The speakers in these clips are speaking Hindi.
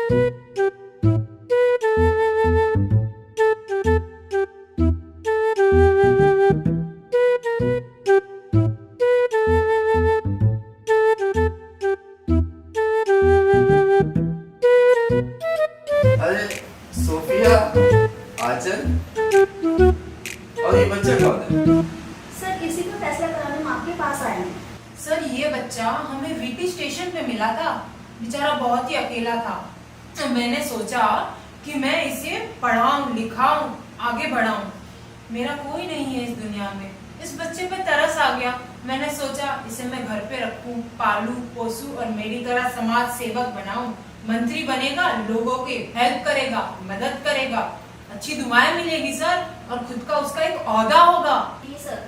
अरे सोफिया, आंचल, और ये बच्चा कौन है? सर इसी का फैसला कराने हम आपके पास आए हैं। सर ये बच्चा हमें वीटी स्टेशन पे मिला था। बेचारा बहुत ही अकेला था। तो मैंने सोचा कि मैं इसे पढ़ाऊं, लिखाऊं, आगे बढ़ाऊं। मेरा कोई नहीं है इस दुनिया में। इस बच्चे पे तरस आ गया। मैंने सोचा इसे मैं घर पे रखूं, पालूं, पोसूं और मेरी तरह समाज सेवक बनाऊं। मंत्री बनेगा, लोगों के हेल्प करेगा, मदद करेगा, अच्छी दुआएं मिलेगी सर, और खुद का उसका एक ओहदा होगा। जी सर,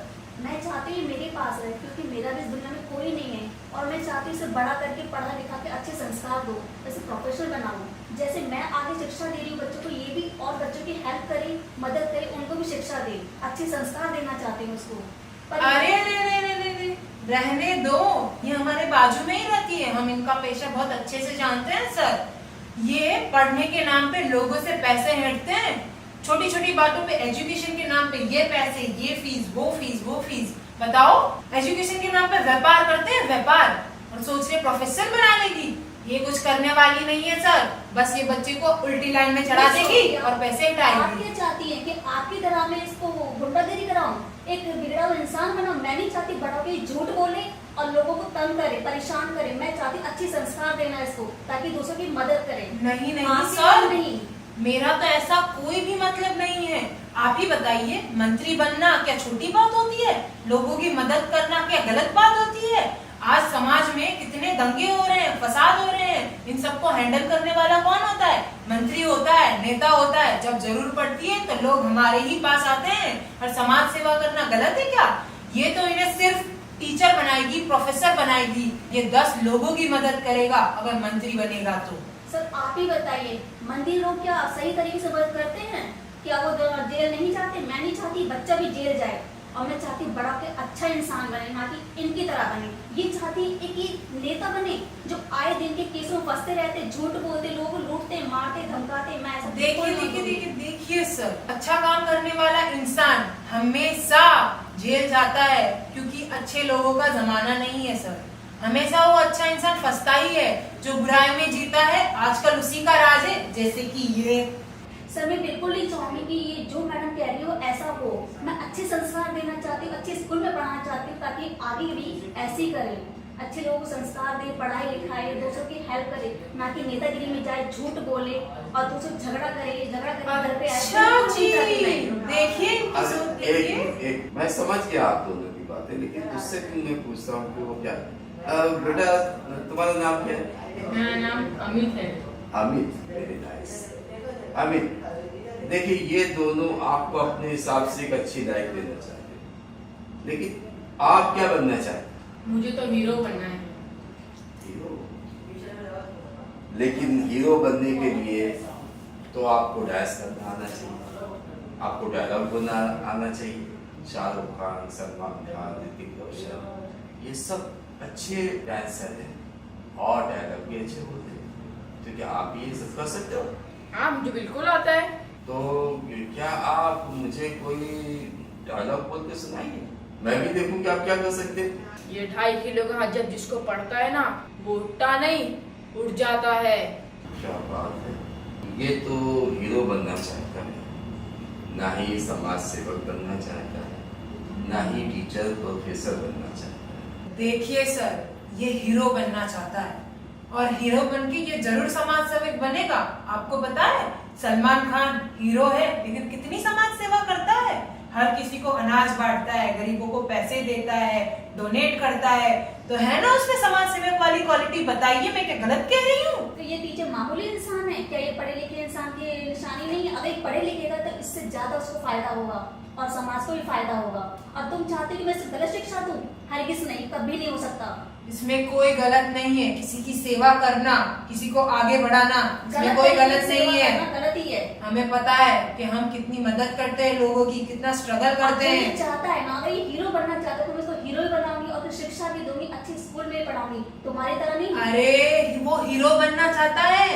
मैं चाहती हूँ मेरे पास रहे क्योंकि मेरा भी इस दुनिया में कोई नहीं है और मैं चाहती हूँ इसे बड़ा करके पढ़ा लिखा के अच्छे संस्कार दो, इसे प्रोफेशनल बनाऊं। जैसे मैं आगे शिक्षा दे रही हूँ बच्चों को, ये भी और बच्चों की हेल्प करे, मदद करे, उनको भी शिक्षा दे, अच्छे संस्कार देना चाहती हूँ उसको। अरे रे, रहने दो। ये हमारे बाजू में ही रहती है। हम इनका पेशा बहुत अच्छे से जानते हैं सर। ये पढ़ने के नाम पे लोगों से पैसे हेंटते हैं। छोटी छोटी बातों पे एजुकेशन के नाम पे ये पैसे, ये फीस, वो फीस। बताओ, एजुकेशन के नाम पे व्यापार करते हैं, व्यापार, और सोच रहे प्रोफेसर बना लेगी। ये कुछ करने वाली नहीं है सर। बस ये बच्चे को उल्टी लाइन में चढ़ा देगी और पैसे आप उठाएगी। क्या चाहती हैं कि आपकी तरह मैं इसको गुंडागिरी कराऊं, एक बिगड़ा हुआ इंसान बनाऊं? मैं नहीं चाहती बड़ा के झूठ बोले और लोगों को तंग करे, परेशान करे। मैं चाहती अच्छी संस्कार देना इसको ताकि दूसरों की मदद करे। नहीं सर नहीं, मेरा तो ऐसा कोई भी मतलब नहीं है। आप ही बताइए, मंत्री बनना क्या छोटी बात होती है? लोगों की मदद करना क्या गलत बात होती है? आज समाज में कितने दंगे हो रहे हैं, फसाद हो रहे हैं। इन सबको हैंडल करने वाला कौन होता है? मंत्री होता है, नेता होता है। जब जरूर पड़ती है तो लोग हमारे ही पास आते हैं। और समाज सेवा करना गलत है क्या? ये तो इन्हें सिर्फ टीचर बनाएगी, प्रोफेसर बनाएगी। ये 10 लोगों की मदद करेगा अगर मंत्री बनेगा तो। सर आप ही बताइए, मंदिर लोग क्या सही तरीके से मदद करते हैं? क्या वो जेल नहीं जाते? मैं नहीं चाहती बच्चा भी जेल जाए, और मैं चाहती बड़ा के अच्छा इंसान बने, ना कि इनकी तरह बने। ये चाहती एक नेता बने जो आए दिन के केसों में फंसते रहते, झूठ बोलते, लोगों को लूटते, मारते, धमकाते। मैं ऐसा देखिए सर, अच्छा काम करने वाला इंसान हमेशा जेल जाता है, क्योंकि अच्छे लोगों का जमाना नहीं है सर। हमेशा वो अच्छा इंसान फंसता ही है जो बुराई में जीता है। आजकल उसी का राज है, जैसे कि ये। सर मैं बिल्कुल नहीं चाहूंगी कि ये जो मैडम कह रही हो ऐसा हो। मैं अच्छे संस्कार देना चाहती हूँ, अच्छे स्कूल में पढ़ाना चाहती हूँ ताकि आगे भी ऐसे ही करे, अच्छे लोगों को संस्कार दे, पढ़ाई लिखाए, दूसरों की हेल्प करे, ना कि नेतागिरी में जाए, झूठ बोले और दूसरों झगड़ा करे घर पे आए। देखिए, मैं समझ गया आप दोनों की बातें, लेकिन उससे मैं पूछता हूँ कि वो क्या बेटा, तुम्हारा नाम क्या है? मेरा नाम अमित है। Amit, very nice. अमित, देखिए ये दोनों आपको अपने हिसाब से एक अच्छी लाइफ देना चाहते हैं, लेकिन आप क्या बनना चाहते हैं? मुझे तो हीरो बनना है। हीरो? लेकिन हीरो बनने के लिए तो आपको डांस करना आना चाहिए, आपको डायलॉग बोलना आना चाहिए। शाहरुख खान, सलमान खान, ऋतिक रोशन, ये सब अच्छे डांसर हैं और डायलॉग भी अच्छे बोलते हैं। तो क्या आप ये सब कर सकते हो? हाँ, मुझे बिल्कुल आता है। तो क्या आप मुझे कोई डायलॉग बोल के सुनाइए, मैं भी देखूं कि आप क्या कर सकते हैं। ये 2.5 किलो का जब जिसको पड़ता है ना, वो उठता नहीं, उड़ जाता है। क्या बात है। ये तो हीरो बनना चाहता है, ना ही समाज सेवक बनना चाहता है, ना ही टीचर प्रोफेसर बनना चाहता है। देखिए सर, ये हीरो बनना चाहता है और हीरो बन के ये जरूर समाज सेवक बनेगा। आपको पता है, सलमान खान हीरो है लेकिन कितनी समाज सेवा करता है। हर किसी को अनाज बांटता है, गरीबों को पैसे देता है, डोनेट करता है। तो है ना उसमें समाज सेवक वाली क्वालिटी? बताइए, मैं क्या गलत कह रही हूँ? तो ये टीचर मामूली इंसान है क्या? ये पढ़े लिखे इंसान की निशानी नहीं है? अगर एक पढ़े लिखेगा तो इससे ज्यादा उसको फायदा होगा और समाज को भी फायदा होगा। और तुम चाहते हो कि मैं सिर्फ गलत शिक्षा दूं? हरगिज नहीं, कभी नहीं हो सकता। इसमें कोई गलत नहीं है। किसी की सेवा करना, किसी को आगे बढ़ाना, इसमें कोई गलत नहीं है। गलत ही है। हमें पता है कि हम कितनी मदद करते हैं लोगों की, कितना स्ट्रगल करते हैं। चाहता है ना, अगर ये हीरो बनना चाहता है तो मैं इसको हीरो ही बनाऊंगी और फिर शिक्षा भी दूंगी, अच्छे स्कूल में पढ़ाऊंगी, तुम्हारी तरह नहीं। अरे वो हीरो बनना चाहता है,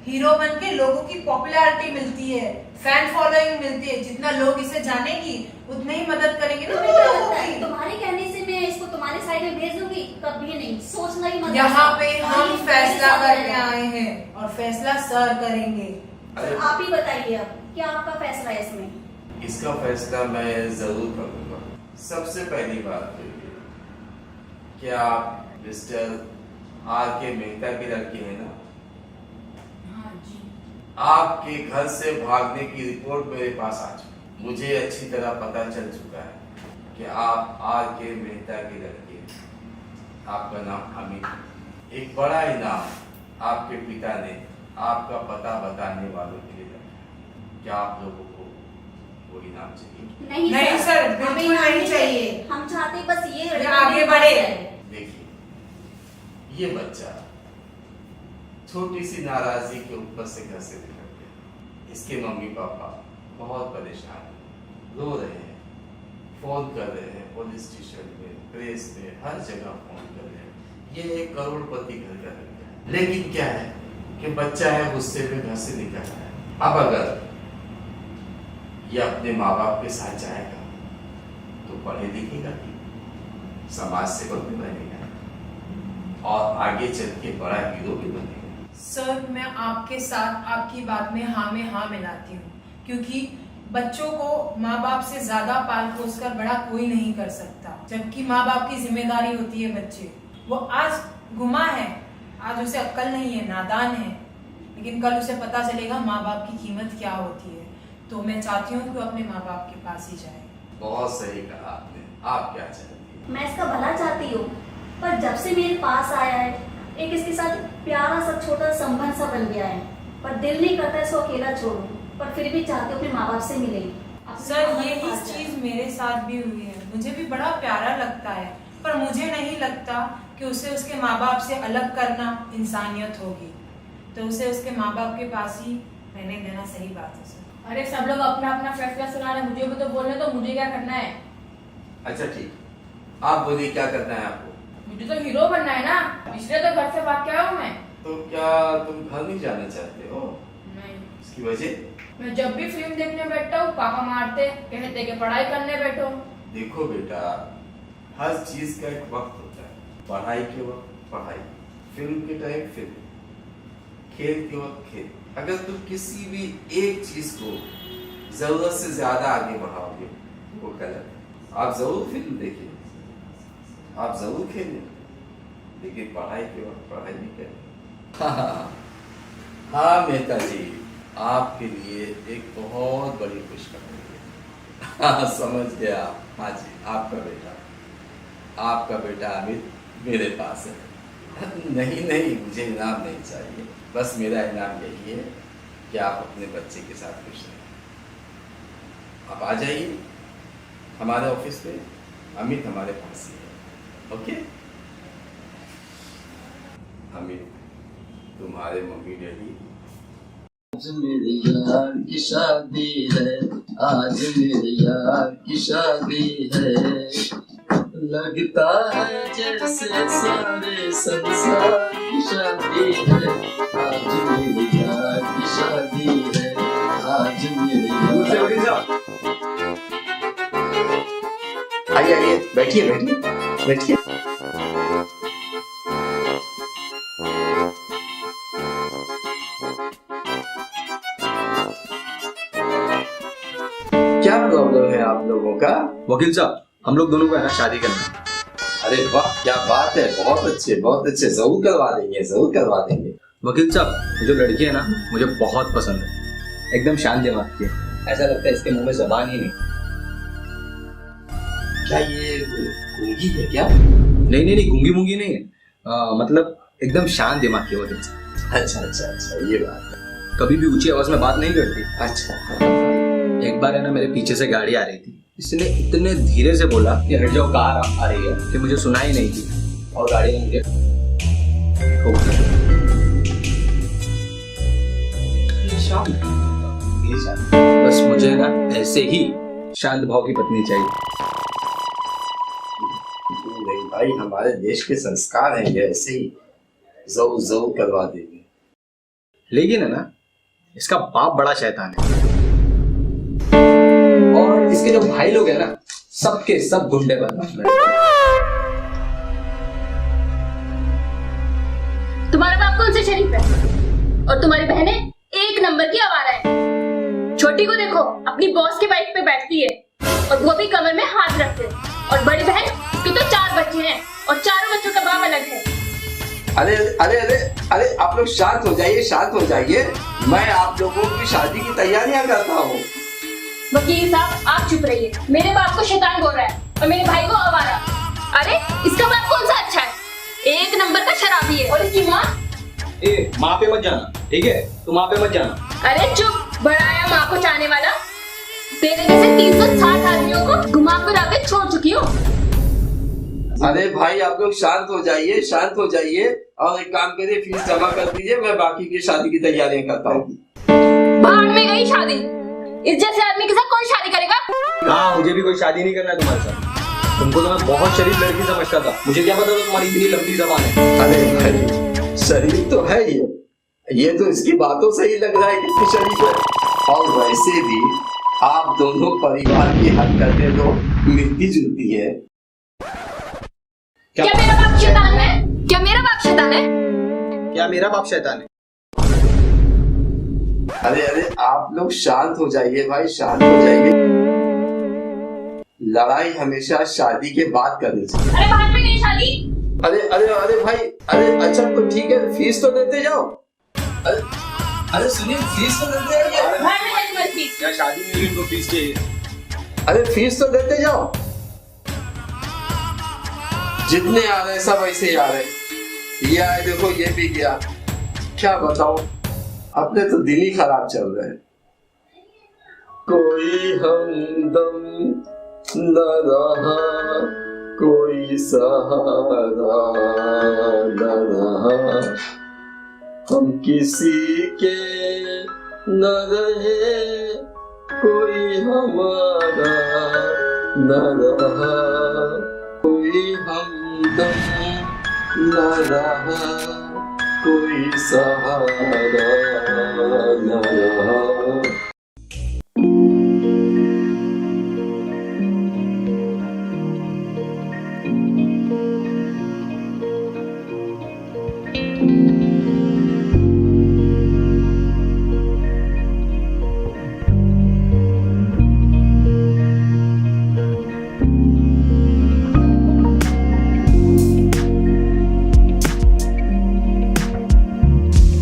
हीरो बन के लोगों की पॉपुलैरिटी मिलती है, फैन फॉलोइंग मिलती है। जितना लोग इसे जानेंगी उतने ही मदद करेंगे ना तुम्हें क्या लोगों लगता है की। तुम्हारे कहने से मैं इसको तुम्हारे साइड में भेज दूंगी? कभी नहीं, सोचना ही मत। यहाँ पे हम तुम्हारी फैसला साथ करके रहेगा। आए हैं और फैसला सर करेंगे। अरे आप ही बताइए अब क्या आपका फैसला है इसमें? इसका फैसला मैं जरूर करूंगा। सबसे पहली बात तो ये, क्या आप मिस्टर आर के मेहता की लड़की है ना? हाँ जी। आपके घर से भागने की रिपोर्ट मेरे पास आ चुकी। मुझे अच्छी तरह पता चल चुका है कि आप आर के मेहता की लड़की हैं। आपका नाम अमित है। एक बड़ा इनाम आपके पिता ने आपका पता बताने वालों के लिए रखा। क्या आप लोगों को वो इनाम चाहिए? नहीं सर, बिल्कुल हमें इनाम नहीं चाहिए। हम चाहते बस ये ये आगे बढ़े। देखिए, ये बच्चा छोटी सी नाराजगी के ऊपर से घर से निकल गया। इसके मम्मी पापा बहुत परेशान हैं, रो रहे हैं, फोन कर रहे हैं, पुलिस स्टेशन में, प्रेस में, हर जगह फोन कर रहे हैं। ये एक करोड़पति घर का लड़का है, लेकिन क्या है कि बच्चा है, गुस्से में घर से निकल रहा है। अब अगर ये अपने माँ बाप के साथ जाएगा तो पढ़े लिखेगा कि समाज सेवक भी बनेगा और आगे चल के बड़ा हीरो भी बनेगा। सर, मैं आपके साथ आपकी बात में हाँ मिलाती हूँ, क्योंकि बच्चों को माँ बाप से ज्यादा पाल पोस कर बड़ा कोई नहीं कर सकता। जबकि माँ बाप की जिम्मेदारी होती है बच्चे। वो आज गुमा है, आज उसे अक्ल नहीं है, नादान है, लेकिन कल उसे पता चलेगा माँ बाप की कीमत क्या होती है। तो मैं चाहती हूँ कि वो अपने माँ बाप के पास ही जाए। बहुत सही कहा आपने। आप क्या चाहती हैं? मैं इसका भला चाहती हूँ, पर जब से मेरे पास आया है एक इसके साथ प्यारा सा छोटा संबंध सा बन गया है, पर दिल नहीं करता इसको अकेला छोड़ूं, पर फिर भी चाहती हूँ अपने माँ बाप से मिले। सर, यही चीज मेरे साथ भी हुई है। मुझे भी बड़ा प्यारा लगता है, पर मुझे नहीं लगता कि उसे उसके माँ बाप से अलग करना इंसानियत होगी। तो उसे उसके माँ बाप के पास ही रहने देना सही बात है सर। अरे सब लोग अपना अपना फैसला सुना रहे हैं, मुझे भी तो बोलने दो, मुझे क्या करना है? अच्छा ठीक, आप बोलिए क्या करना है आपको? मुझे तो हीरो बनना है ना, इसलिए तो घर से भाग के आया हूँ मैं। तो क्या तुम घर नहीं जाना चाहते हो? नहीं, इसकी वजह? मैं जब भी फिल्म देखने बैठता हूँ पापा मारते, कहते कि पढ़ाई करने बैठो। देखो बेटा, हर चीज का एक वक्त होता है। पढ़ाई के वक्त पढ़ाई, फिल्म के टाइम फिल्म, खेल के वक्त खेल। अगर तुम किसी भी एक चीज को जरूरत से ज्यादा आगे बढ़ाओगे वो गलत है। आप जरूर फिल्म देखिए, आप जरूर खेलें, लेकिन पढ़ाई के वक्त पढ़ाई नहीं करें। हाँ मेहता जी, आपके लिए एक बहुत बड़ी खुशखबरी है। हाँ समझ गया। हाँ जी, आपका बेटा अमित मेरे पास है। नहीं, मुझे इनाम नहीं चाहिए। बस मेरा इनाम यही है कि आप अपने बच्चे के साथ खुश रहें। आप आ जाइए हमारे ऑफिस पे, अमित हमारे पास ही है। ओके अमित, तुम्हारे मम्मी डैडी। आज मेरे यार की शादी है, आज मेरे यार की शादी है। लगता है जैसे सारे संसार की शादी है। आज मेरे यार की शादी है, आज मेरे यार। आइए बैठिए। क्या प्रॉब्लम है आप लोगों का? वकील साहब, हम लोग दोनों को है ना शादी करना है। अरे वाह, क्या बात है, बहुत अच्छे, जरूर करवा देंगे। वकील साहब, ये जो लड़की है ना मुझे बहुत पसंद है, एकदम शांत दिमाग की है, ऐसा लगता है इसके मुंह में जबान ही नहीं। क्या ये गूंगी है क्या? नहीं, गूंगी मूंगी नहीं है, मतलब एकदम शांत दिमाग की वकील साहब। अच्छा, ये बात है। कभी भी ऊंची आवाज में बात नहीं करती। अच्छा। एक बार है ना मेरे पीछे से गाड़ी आ रही थी, इसने इतने धीरे से बोला कि हट जाओ, कार आ रही है, कि मुझे सुनाई नहीं थी और गाड़ी ने मुझे ठोक दिया। बस मुझे ना ऐसे ही शांत भाव की पत्नी चाहिए। नहीं भाई, हमारे देश के संस्कार हैं ये, ऐसे ही जरूर करवा देंगे। लेकिन है ना, इसका बाप बड़ा शैतान है और इसके जो भाई लोग हैं ना, सबके सब गुंडे बदमाश। तुम्हारा बाप कौन सा शरीफ है और तुम्हारी बहनें एक नंबर की आवारा है। छोटी को देखो, अपनी बॉस की बाइक पे बैठती है और वो भी कमर में हाथ रखते, और बड़ी बहन की तो 4 बच्चे हैं और चारों बच्चों का बाप अलग है। अरे अरे अरे अरे आप लोग शांत हो जाइए, शांत हो जाइए। मैं आप लोगों की शादी की तैयारियां करता हूँ। वकील साहब आप चुप रहिए। मेरे बाप को शैतान बोल रहा है और मेरे भाई को आवारा। अरे इसका बाप कौन सा अच्छा है, एक नंबर का शराबी है। और इसकी माँ, ए माँ पे मत जाना, ठीक है? तू माँ पे मत जाना। अरे चुप, बड़ा आया माँ को चाहने वाला। तेरे जैसे 360 आदमियों को घुमा फिरा के छोड़ चुकी हूँ। अरे भाई आप लोग शांत हो जाइए, शांत हो जाइए और एक काम करिए, फीस जमा कर दीजिए, मैं बाकी की शादी की तैयारियां करता हूँ। भाड़ में गई शादी, इस जैसे आदमी के साथ कौन शादी करेगा? हाँ, मुझे भी कोई शादी नहीं करना है तुम्हारे साथ। तुमको तो मैं बहुत शरीफ लड़की समझता था, मुझे क्या पता था तुम्हारी इतनी लंबी जबान है। अरे भाई शरीफ तो है ये तो इसकी बातों से ही लग रहा है कितनी शरीफ है। और वैसे भी आप दोनों परिवार की हरकतें तो मिलती जुलती है। क्या मेरा बाप शैतान है? क्या मेरा बाप शैतान है? क्या मेरा बाप शैतान है? अरे अरे आप लोग शांत हो जाइए भाई, शांत हो जाइए। लड़ाई हमेशा शादी के बाद करनी चाहिए। अरे भाड़ में गई शादी। अरे अरे अरे भाई, अरे अच्छा तो ठीक है, फीस तो देते जाओ। अरे अरे सुनिए, फीस तो देते जाइए। भाड़ में गई तुम्हारी फीस। क्या शादी में भी इनको फीस चाहिए? अरे फीस तो देते जाओ। जितने आ रहे सब ऐसे ही आ रहे। ये आए देखो, ये भी गया। क्या बताऊं, अपने तो दिल ही खराब चल रहे हैं। कोई हमदम न रहा, कोई सहारा न रहा, हम किसी के न रहे, कोई हमारा न रहा, कोई हमदम न रहा, कोई सहारा न रहा।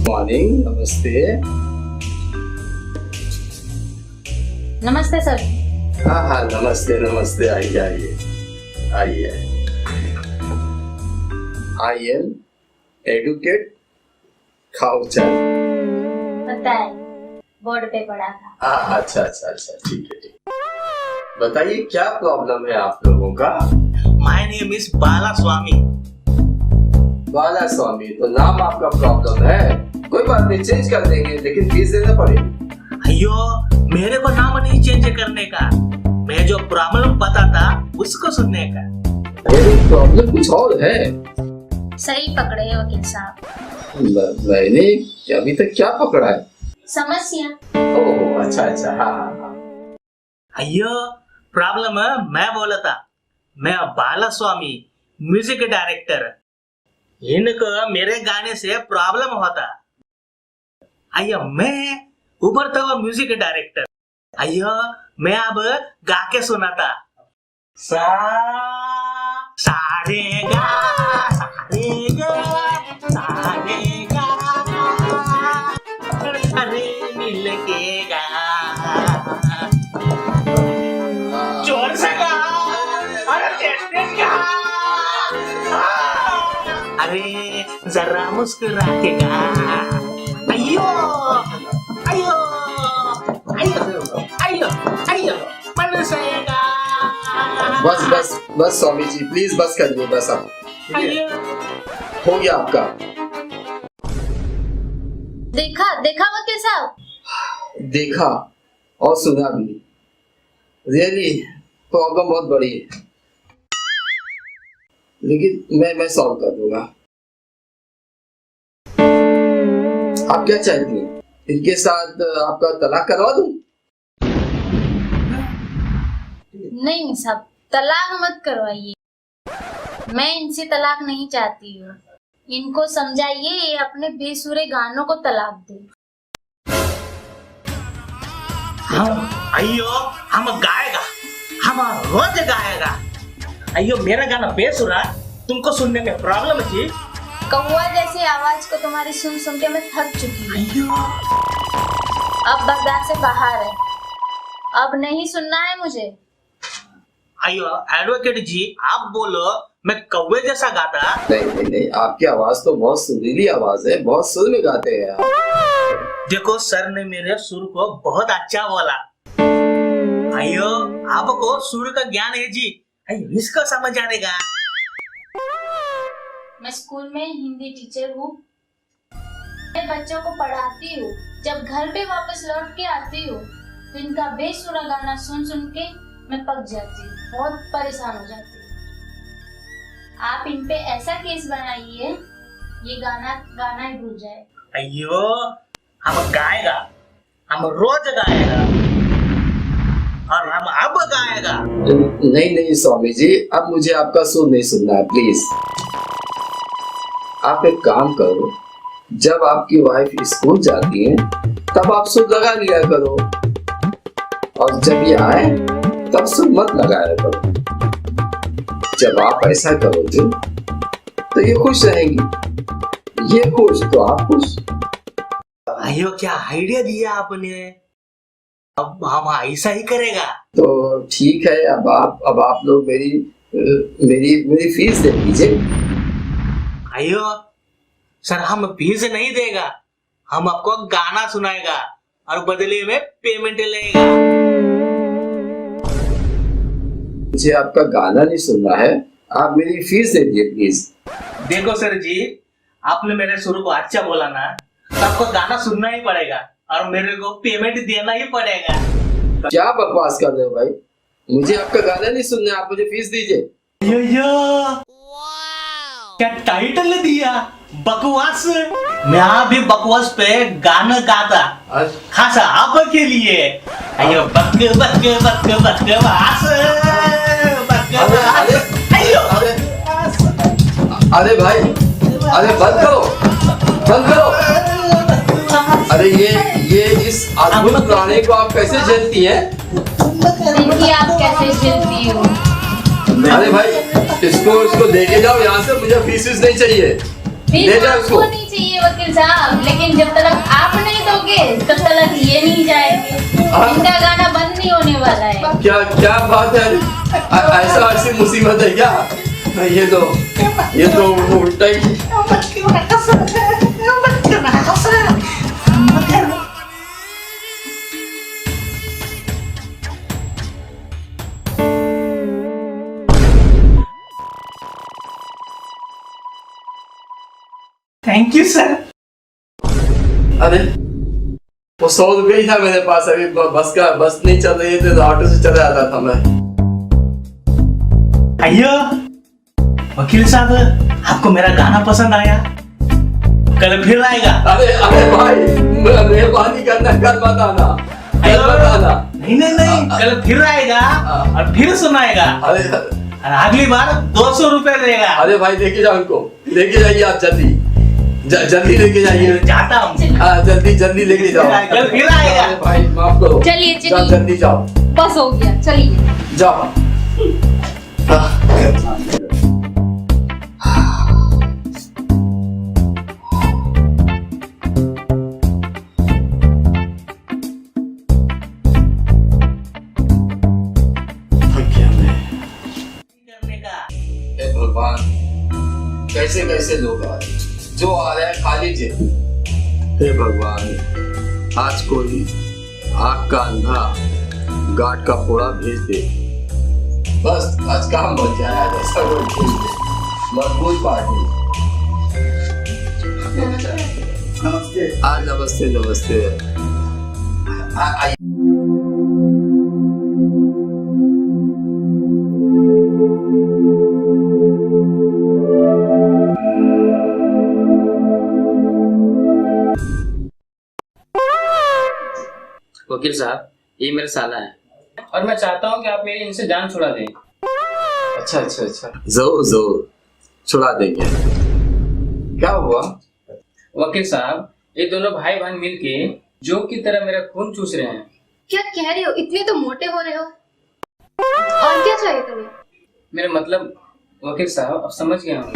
मॉर्निंग, नमस्ते। नमस्ते सर। हाँ हाँ नमस्ते नमस्ते, आइए आइए आइए। I am advocate Khauchar. पता है, बोर्ड पे पढ़ा था। हाँ अच्छा अच्छा अच्छा, ठीक है ठीक। बताइए क्या प्रॉब्लम है आप लोगों का? My name is बाला स्वामी। बाला स्वामी, तो नाम आपका प्रॉब्लम है, कोई बात नहीं, चेंज कर देंगे, लेकिन फीस देना पड़ेगी। अयो मेरे को नाम नहीं चेंज करने का, मैं जो प्रॉब्लम पता था उसको सुनने का। मेरी प्रॉब्लम कुछ और है। सही पकड़े हैं वकील साहब। मैंने अभी तक क्या पकड़ा है? समस्या। ओह अच्छा अच्छा, हाँ हाँ। अयो प्रॉब्लम मैं बोला था, मैं बाला स्वामी म्यूजिक डायरेक्टर। इनको मेरे गाने से प्रॉब्लम होता। अयो मैं उभरता हुआ म्यूजिक डायरेक्टर। अयो मैं अब गा के सुनाता। सा रे गा रे गा रे गा रे मिल के गा। जोर से गा, अरे तेज गा। अरे जरा मुस्कुरा के गा। अयो अयो अयो अयो अयो मन से गा। बस बस बस स्वामी जी, प्लीज बस करिए, बस अब अयो हो गया आपका। देखा देखा वकील साहब, देखा और सुना भी। रियली प्रॉब्लम बहुत बड़ी है, लेकिन मैं सॉल्व कर दूंगा। आप क्या चाहती हैं? इनके साथ आपका तलाक करवा दूं? नहीं नहीं साहब, तलाक मत करवाइए। मैं इनसे तलाक नहीं चाहती हूँ। इनको समझाइए ये अपने बेसुरे गानों को तलाक दे। हम अयो हम गाएगा, हम रोज गाएगा। अयो मेरा गाना बेसुरा, तुमको सुनने में प्रॉब्लम थी? कौवा जैसी आवाज को तुम्हारी सुन सुन के मैं थक चुकी हूँ। अयो अब बर्दाश्त से बाहर है, अब नहीं सुनना है मुझे। अयो एडवोकेट जी आप बोलो, मैं कौवे जैसा गाता? नहीं नहीं नहीं, आपकी आवाज तो बहुत सुरीली आवाज है, बहुत सुर में गाते हैं आप। देखो सर ने मेरे सुर को बहुत अच्छा बोला। अयो आपको सुर का ज्ञान है जी, अयो इसको समझ आएगा। मैं स्कूल में हिंदी टीचर हूँ, मैं बच्चों को पढ़ाती हूँ। जब घर पे वापस लौट के आती हूँ तो इनका बेसुरा गाना सुन सुन के मैं पक जाती हूँ, बहुत परेशान हो जाती हूँ। आप इन पे ऐसा केस बनाइए ये गाना गाना ही भूल जाए। अयो हम गाएगा, हम रोज गाएगा और हम अब गाएगा। नहीं नहीं स्वामी जी, अब मुझे आपका सुर नहीं सुनना है, प्लीज। आप एक काम करो, जब आपकी वाइफ स्कूल जाती है तब आप सुर लगा लिया करो, और जब ये आए तब सुर मत लगाया करो। जब आप ऐसा करोगे तो ये खुश रहेंगी, ये खुश तो आप खुश। अयो क्या आइडिया दिया आपने, अब हम ऐसा ही करेगा। तो ठीक है, अब आप लोग मेरी मेरी मेरी फीस दे दीजिए। अयो सर हम फीस नहीं देगा, हम आपको गाना सुनाएगा और बदले में पेमेंट लेगा। मुझे आपका गाना नहीं सुनना है, आप मेरी फीस दे दीजिए प्लीज। देखो सर जी, आपने मेरे सुर को अच्छा बोला ना, तो आपको गाना सुनना ही पड़ेगा और मेरे को पेमेंट देना ही पड़ेगा। क्या बकवास कर रहे हो भाई, मुझे आपका गाना नहीं सुनना है, आप मुझे फीस दीजिए। यो क्या टाइटल दिया, बकवास। मैं अभी बकवास पे गाना गाता खासा आपके लिए। अयो बक बक बक बकवास बकवास। अयो अरे भाई, अरे बंद करो, बंद करो। अरे ये इस अद्भुत प्राणी को आप कैसे झेलती हैं? देखिए आप कैसे झेलती हो। अरे भाई, इसको लेके जाओ यहाँ से, मुझे फीस नहीं चाहिए। ले जाओ इसको। आपको नहीं चाहिए वकील साहब, लेकिन जब तक आप नहीं दोगे तब तक ये नहीं जाएंगे। इनका गाना बंद नहीं होने वाला है। क्या बात है, ऐसी मुसीबत है क्या? ये तो उल्टा ही। Thank you sir. अरे वो 100 रुपये ही था मेरे पास, अभी बस नहीं चल रही थी तो ऑटो से चला जाता था मैं। अयो वकील साहब, आपको मेरा गाना पसंद आया? कल फिर आएगा? अरे भाई, मेहरबानी करना, कल मत आना, कल मत आना। नहीं कल फिर आएगा और फिर सुनाएगा। अरे अगली बार 200 रुपए देगा। अरे भाई, लेके जाओ उनको, लेके जाइए आप, जल्दी लेके जाइए। जाता हूँ। जल्दी लेके जाओ। कल फिर आएगा। अरे भाई माफ करो, चलिए जाओ, जल्दी जाओ, बस हो गया, चलिए। जाओ। करने का। हे भगवान, कैसे कैसे लोग आ रहे हैं, जो आ रहा है खा लीजिए। हे भगवान, आज कोई आग का अंधा गाट का पोड़ा भेज दे, बस आज काम बन जाए। आज ऐसा कोई भेज दे, मजबूत पार्टी। नमस्ते। नमस्ते नमस्ते। वकील साहब, ये मेरा साला है और मैं चाहता हूँ कि आप मेरी इनसे जान छुड़ा दें। अच्छा अच्छा अच्छा, जरूर जरूर छुड़ा देंगे। क्या हुआ? वकील साहब, ये दोनों भाई बहन मिलके जोक की तरह मेरा खून चूस रहे हैं। क्या कह रहे हो? इतने तो मोटे हो रहे हो। और क्या चाहिए तुम्हें? मेरा मतलब वकील साहब, अब समझ गया हूँ।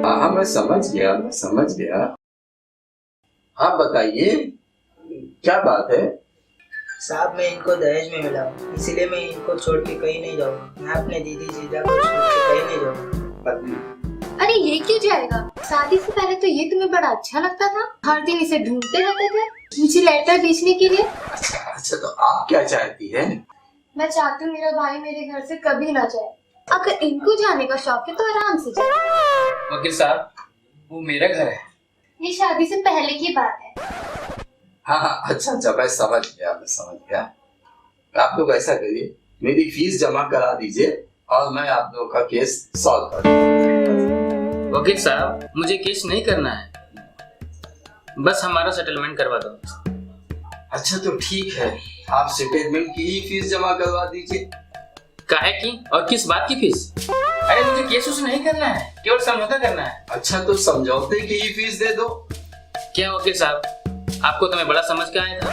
हाँ मैं समझ गया। आप बताइए क्या बात है? साहब, मैं इनको दहेज में मिला हूँ, इसलिए मैं इनको छोड़ के कहीं नहीं जाऊंगा। मैं अपने दीदी जीजा को छोड़ के कहीं नहीं जाऊंगा। अरे ये क्यों जाएगा? शादी से पहले तो ये तुम्हें बड़ा अच्छा लगता था, हर दिन इसे ढूंढते रहते थे मुझे लेटर भेजने के लिए। अच्छा तो आप क्या चाहती हैं? मैं चाहती हूँ मेरा भाई मेरे घर से कभी ना जाए। अगर इनको जाने का शौक है तो आराम से जाए। वकील साहब, वो मेरा घर है। ये शादी से पहले की बात है। हाँ अच्छा मैं समझ गया। आप लोग ऐसा करिए, मेरी फीस जमा करा दीजिए और मैं आप लोगों का केस सॉल्व कर दूंगा। वकील साहब, मुझे केस नहीं करना है, बस हमारा सेटलमेंट करवा दो। अच्छा तो ठीक है, आप सेटलमेंट की ही फीस जमा करवा दीजिए। काहे की और किस बात की फीस? अरे मुझे केस उस नहीं करना है, केवल समझौता करना है। अच्छा तो समझौते की ही फीस दे दो। क्या वकील साहब, आपको तो मैं बड़ा समझ के आया था,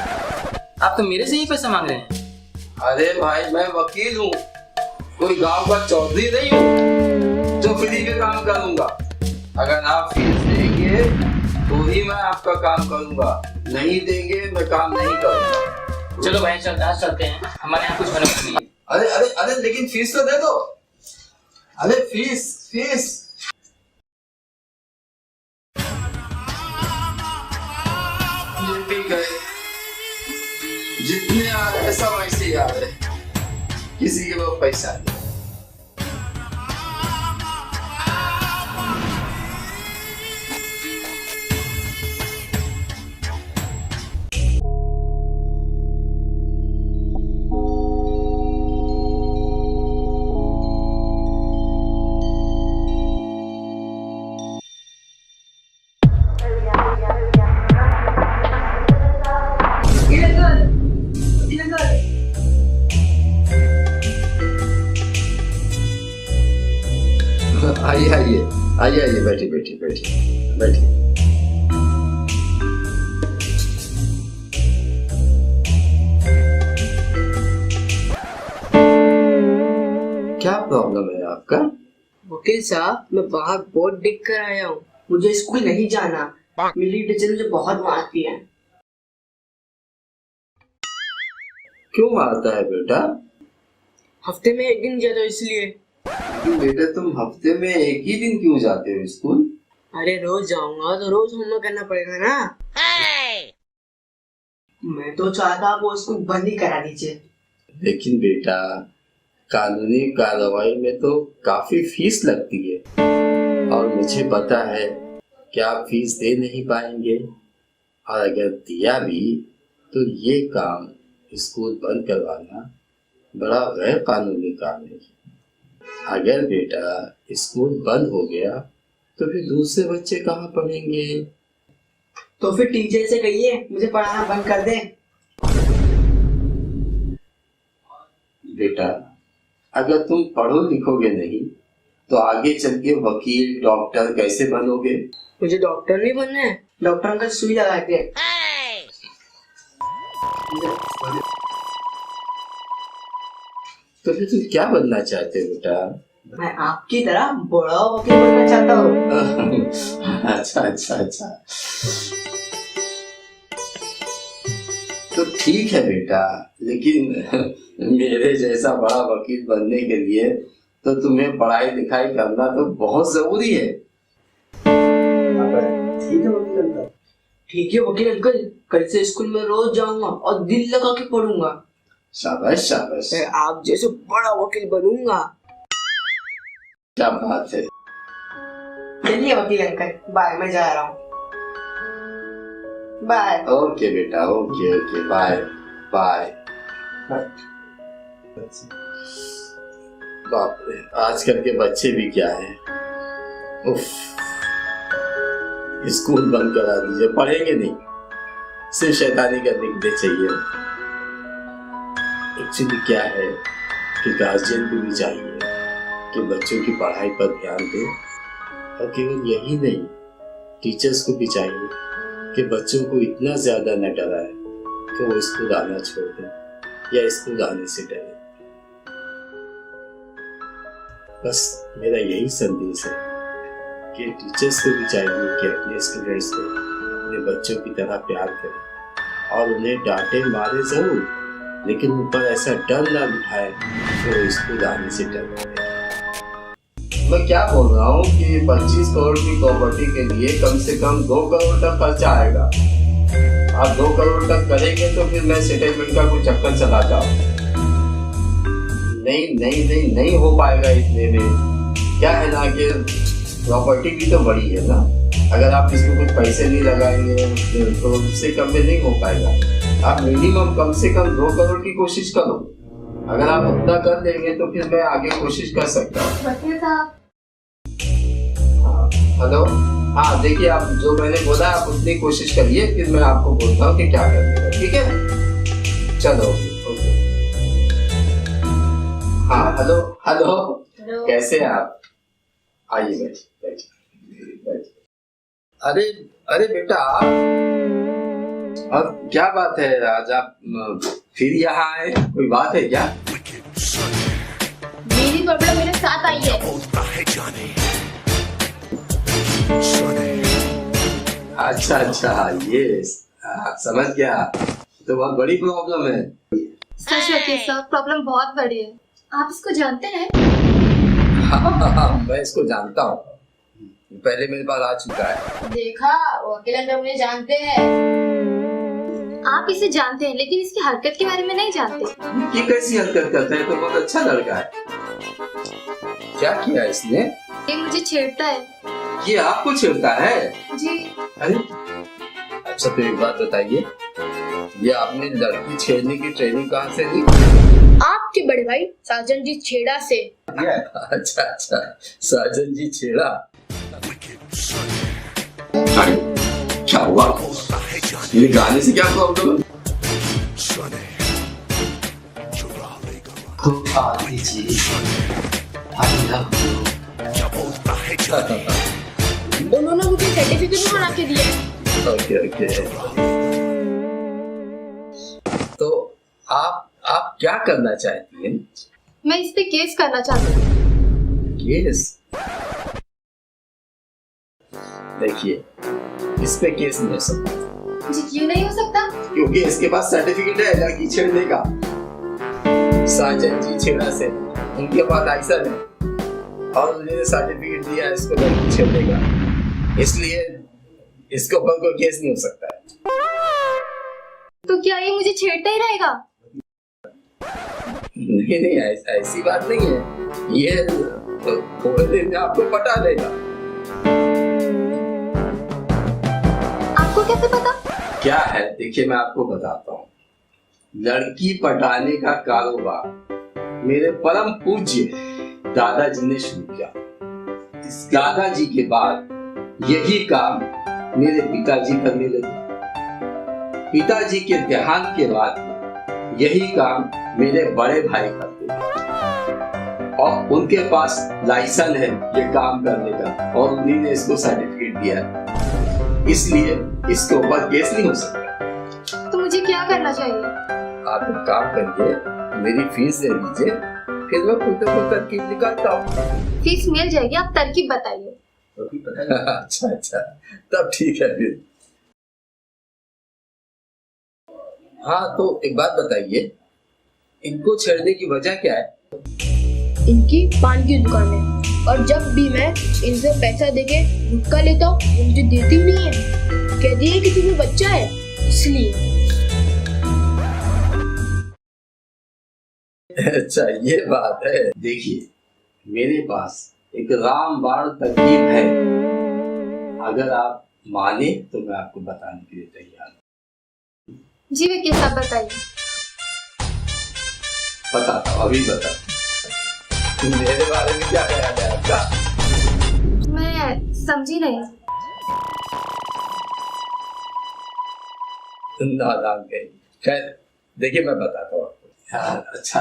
आप तो मेरे से ही पैसा मांग रहे हैं। अरे भाई मैं वकील हूँ, कोई गांव का चौधरी नहीं हूँ जो फ्री में काम करूंगा। अगर आप फीस देंगे तो ही मैं आपका काम करूंगा, नहीं देंगे मैं काम नहीं करूंगा। चलो भाई चलते हैं, हमारे यहाँ कुछ होने वाला नहीं है। अरे लेकिन फीस तो दे दो। अरे फीस ये भी गए, जितने आ रहे सब ऐसे ही आ रहे, किसी के पास पैसा नहीं। आइए बैठिए। क्या प्रॉब्लम है आपका? वकील साहब, मैं बाहर बहुत दिख कर आया हूँ, मुझे स्कूल नहीं जाना। मेरी टीचर मुझे बहुत मारती है। क्यों मारता है बेटा? हफ्ते में एक दिन जाता हूँ इसलिए। बेटा तुम हफ्ते में एक ही दिन क्यों जाते हो स्कूल? अरे रोज जाऊंगा तो रोज होमवर्क करना पड़ेगा ना। मैं तो चाहता आप वो स्कूल बंद ही करा दीजिए। लेकिन बेटा कानूनी कार्रवाई में तो काफी फीस लगती है और मुझे पता है कि आप फीस दे नहीं पाएंगे, और अगर दिया भी तो ये काम स्कूल बंद करवाना बड़ा गैर कानूनी काम है। अगर बेटा स्कूल बंद हो गया तो फिर दूसरे बच्चे कहाँ पढ़ेंगे? तो फिर टीचर से कहिए मुझे पढ़ाना बंद कर दे। बेटा अगर तुम पढ़ो लिखोगे नहीं तो आगे चल के वकील डॉक्टर कैसे बनोगे? मुझे डॉक्टर नहीं बनना है, डॉक्टर का सुई लगा के। तो फिर तुम क्या बनना चाहते हो बेटा? मैं आपकी तरह बड़ा वकील बनना चाहता हूँ। अच्छा तो ठीक है बेटा, लेकिन मेरे जैसा बड़ा वकील बनने के लिए तो तुम्हें पढ़ाई लिखाई करना तो बहुत जरूरी है। ठीक है वकील अंकल, कल से स्कूल में रोज जाऊंगा और दिल लगा के पढ़ूंगा। शाबाश। मैं आप जैसे बड़ा वकील बनूंगा। क्या बात है। चलिए वकील अंकल, बाय, मैं जा रहा हूँ। बाय। ओके बेटा, ओके बाय। बाप रे, आजकल के बच्चे भी क्या है। उफ, स्कूल बंद करा दीजिए, पढ़ेंगे नहीं, सिर्फ शैतानी करने के लिए चाहिए। एक्चुअली क्या है कि गार्जियन को भी चाहिए कि बच्चों की पढ़ाई पर ध्यान दे, और केवल यही नहीं, टीचर्स को भी चाहिए कि बच्चों को इतना ज्यादा न डराए कि वो स्कूल आना छोड़ दें या स्कूल आने से डरे। बस मेरा यही संदेश है कि टीचर्स को भी चाहिए कि अपने स्टूडेंट्स को अपने बच्चों की तरह प्यार करें और उन्हें डांटे मारे जरूर, लेकिन ऊपर ऐसा डर ना बिठाए कि वो स्कूल आने से डरे। मैं क्या बोल रहा हूँ कि 25 करोड़ की प्रॉपर्टी के लिए कम से कम 2 करोड़ तक खर्चा आएगा। आप 2 करोड़ तक करेंगे तो फिर मैं सेटलमेंट का कोई चक्कर चला जाऊँ। नहीं हो पाएगा इतने में। क्या है ना कि प्रॉपर्टी भी तो बड़ी है ना, अगर आप इसमें कुछ पैसे नहीं लगाएंगे तो उससे कम में नहीं हो पाएगा। आप मिनिमम कम से कम 2 करोड़ की कोशिश करो। अगर आप उतना कर देंगे तो फिर मैं आगे कोशिश कर सकता हूँ। वकील साहब, हेलो, हाँ देखिए, आप जो मैंने बोला आप उतनी कोशिश करिए, फिर मैं आपको बोलता हूँ कि क्या करने का, ठीक है? चलो ओके। हाँ हेलो, कैसे हैं आप? आइए बैठिए। अरे बेटा, अब क्या बात है, आज आप फिर यहाँ आए, कोई बात है क्या? मेरी प्रॉब्लम मेरे साथ आई है। अच्छा, ये समझ गया, तो बहुत बड़ी प्रॉब्लम है। सच वकील साहब, प्रॉब्लम बहुत बड़ी है। आप इसको जानते हैं? हाँ, मैं इसको जानता हूँ, पहले मेरे पास आ चुका है। देखा, वकील अंकल मुझे जानते हैं। आप इसे जानते हैं लेकिन इसकी हरकत के बारे में नहीं जानते। ये कैसी हरकत करता है? तो बहुत अच्छा लड़का है। क्या किया इसने? ये मुझे छेड़ता है। ये आपको छेड़ता है? जी। अरे अच्छा, तो एक बात बताइए, ये आपने लड़की छेड़ने की ट्रेनिंग कहाँ से ली? आपके बड़े भाई साजन जी छेड़ा से। अच्छा, साजन जी छेड़ा। क्या हुआ? ये गाने से क्या प्रॉब्लम है? उन्होंने मुझे सर्टिफिकेट भी बना के दिया। ओके। तो आप क्या करना चाहती हैं? मैं इस पे केस करना चाहती हूँ। केस? देखिए, इस पे केस नहीं हो सकता। जी, क्यों नहीं हो सकता? क्योंकि इसके पास सर्टिफिकेट है लड़की छेड़ने का, साजन जी छेड़ा से, उनके पास लाइसेंस है और उन्होंने सर्टिफिकेट दिया है इसको लड़की छेड़ने का, इसलिए इसके ऊपर कोई केस नहीं हो सकता है। तो क्या ये मुझे छेड़ता ही रहेगा? नहीं, ऐसी बात नहीं है, ये थोड़े दिन में आपको पटा देगा। आपको कैसे पता? क्या है, देखिए मैं आपको बताता हूँ। लड़की पटाने का कारोबार मेरे परम पूज्य दादाजी ने शुरू किया। इस दादाजी के बाद यही काम मेरे पिताजी करने लगे। पिताजी के देहांत के बाद यही काम मेरे बड़े भाई करते थे और उनके पास लाइसेंस है ये काम करने का और उन्हीं ने इसको सर्टिफिकेट दिया है, इसलिए इसके ऊपर केस नहीं हो सकता। तो मुझे क्या करना चाहिए? आप एक काम करिए, मेरी फीस दे दीजिए, फिर मैं खुद को तरकीब निकालता हूँ। फीस मिल जाएगी, आप तरकीब बताइए। अच्छा, तब ठीक है फिर। हाँ, तो एक बात बताइए, इनको छेड़ने की वजह क्या है? इनकी पान की दुकान है और जब भी मैं इनसे पैसा देके गुटखा लेता हूँ मुझे देती ही नहीं है। कहती है कि तुम्हें बच्चा है इसलिए। अच्छा, ये बात है। देखिए, मेरे पास एक रामबाण तरकीब है, अगर आप माने तो मैं आपको बताने के लिए तैयार हूँ। जी वकील साहब बताइए। बताता हूँ, अभी बताता। मेरे बारे में क्या ख्याल है आपका? मैं समझी नहीं। नादान कहीं। खैर देखिए, मैं बताता हूँ आपको। यार अच्छा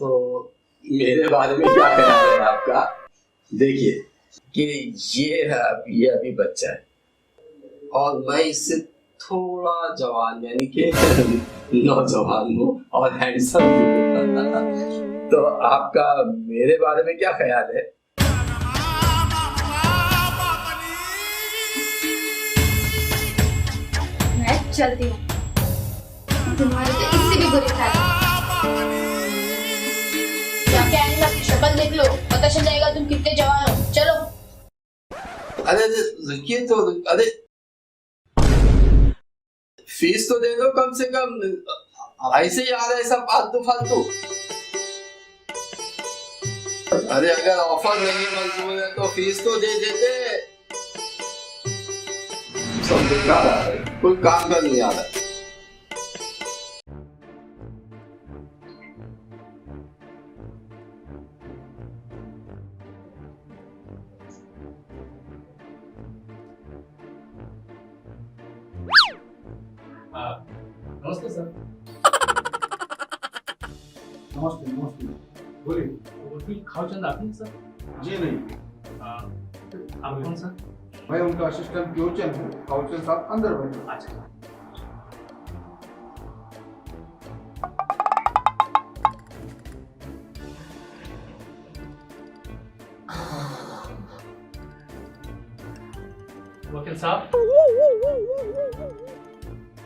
तो मेरे बारे में क्या ख्याल है आपका? देखिए कि ये अभी बच्चा है और मैं इससे थोड़ा जवान यानी कि नौजवान हूँ और हैंडसम भी हूँ। तो आपका मेरे बारे में क्या ख्याल है? मैं चलती हूँ, तुम्हारी तो इससे भी बुरी था। जाके आने अपनी शक्ल देख लो, पता चल जाएगा तुम कितने जवान हो। चलो। अरे रुकिए तो, अरे फीस तो दे दो कम से कम, ऐसे ही आ रहा है सब फालतू फालतू। अरे अगर ऑफर नहीं मंजूर है तो फीस तो दे देते। सब बेकार आ रहा है, कोई काम कर नहीं आ रहा। नमस्ते सर। नमस्ते नमस्ते, बोलिए। वकील खाओचंद आप हैं सर? जी नहीं। आप कौन सर? मैं उनका असिस्टेंट क्योचन हूँ। खाओचंद साहब अंदर बैठे। अच्छा। वकील साहब,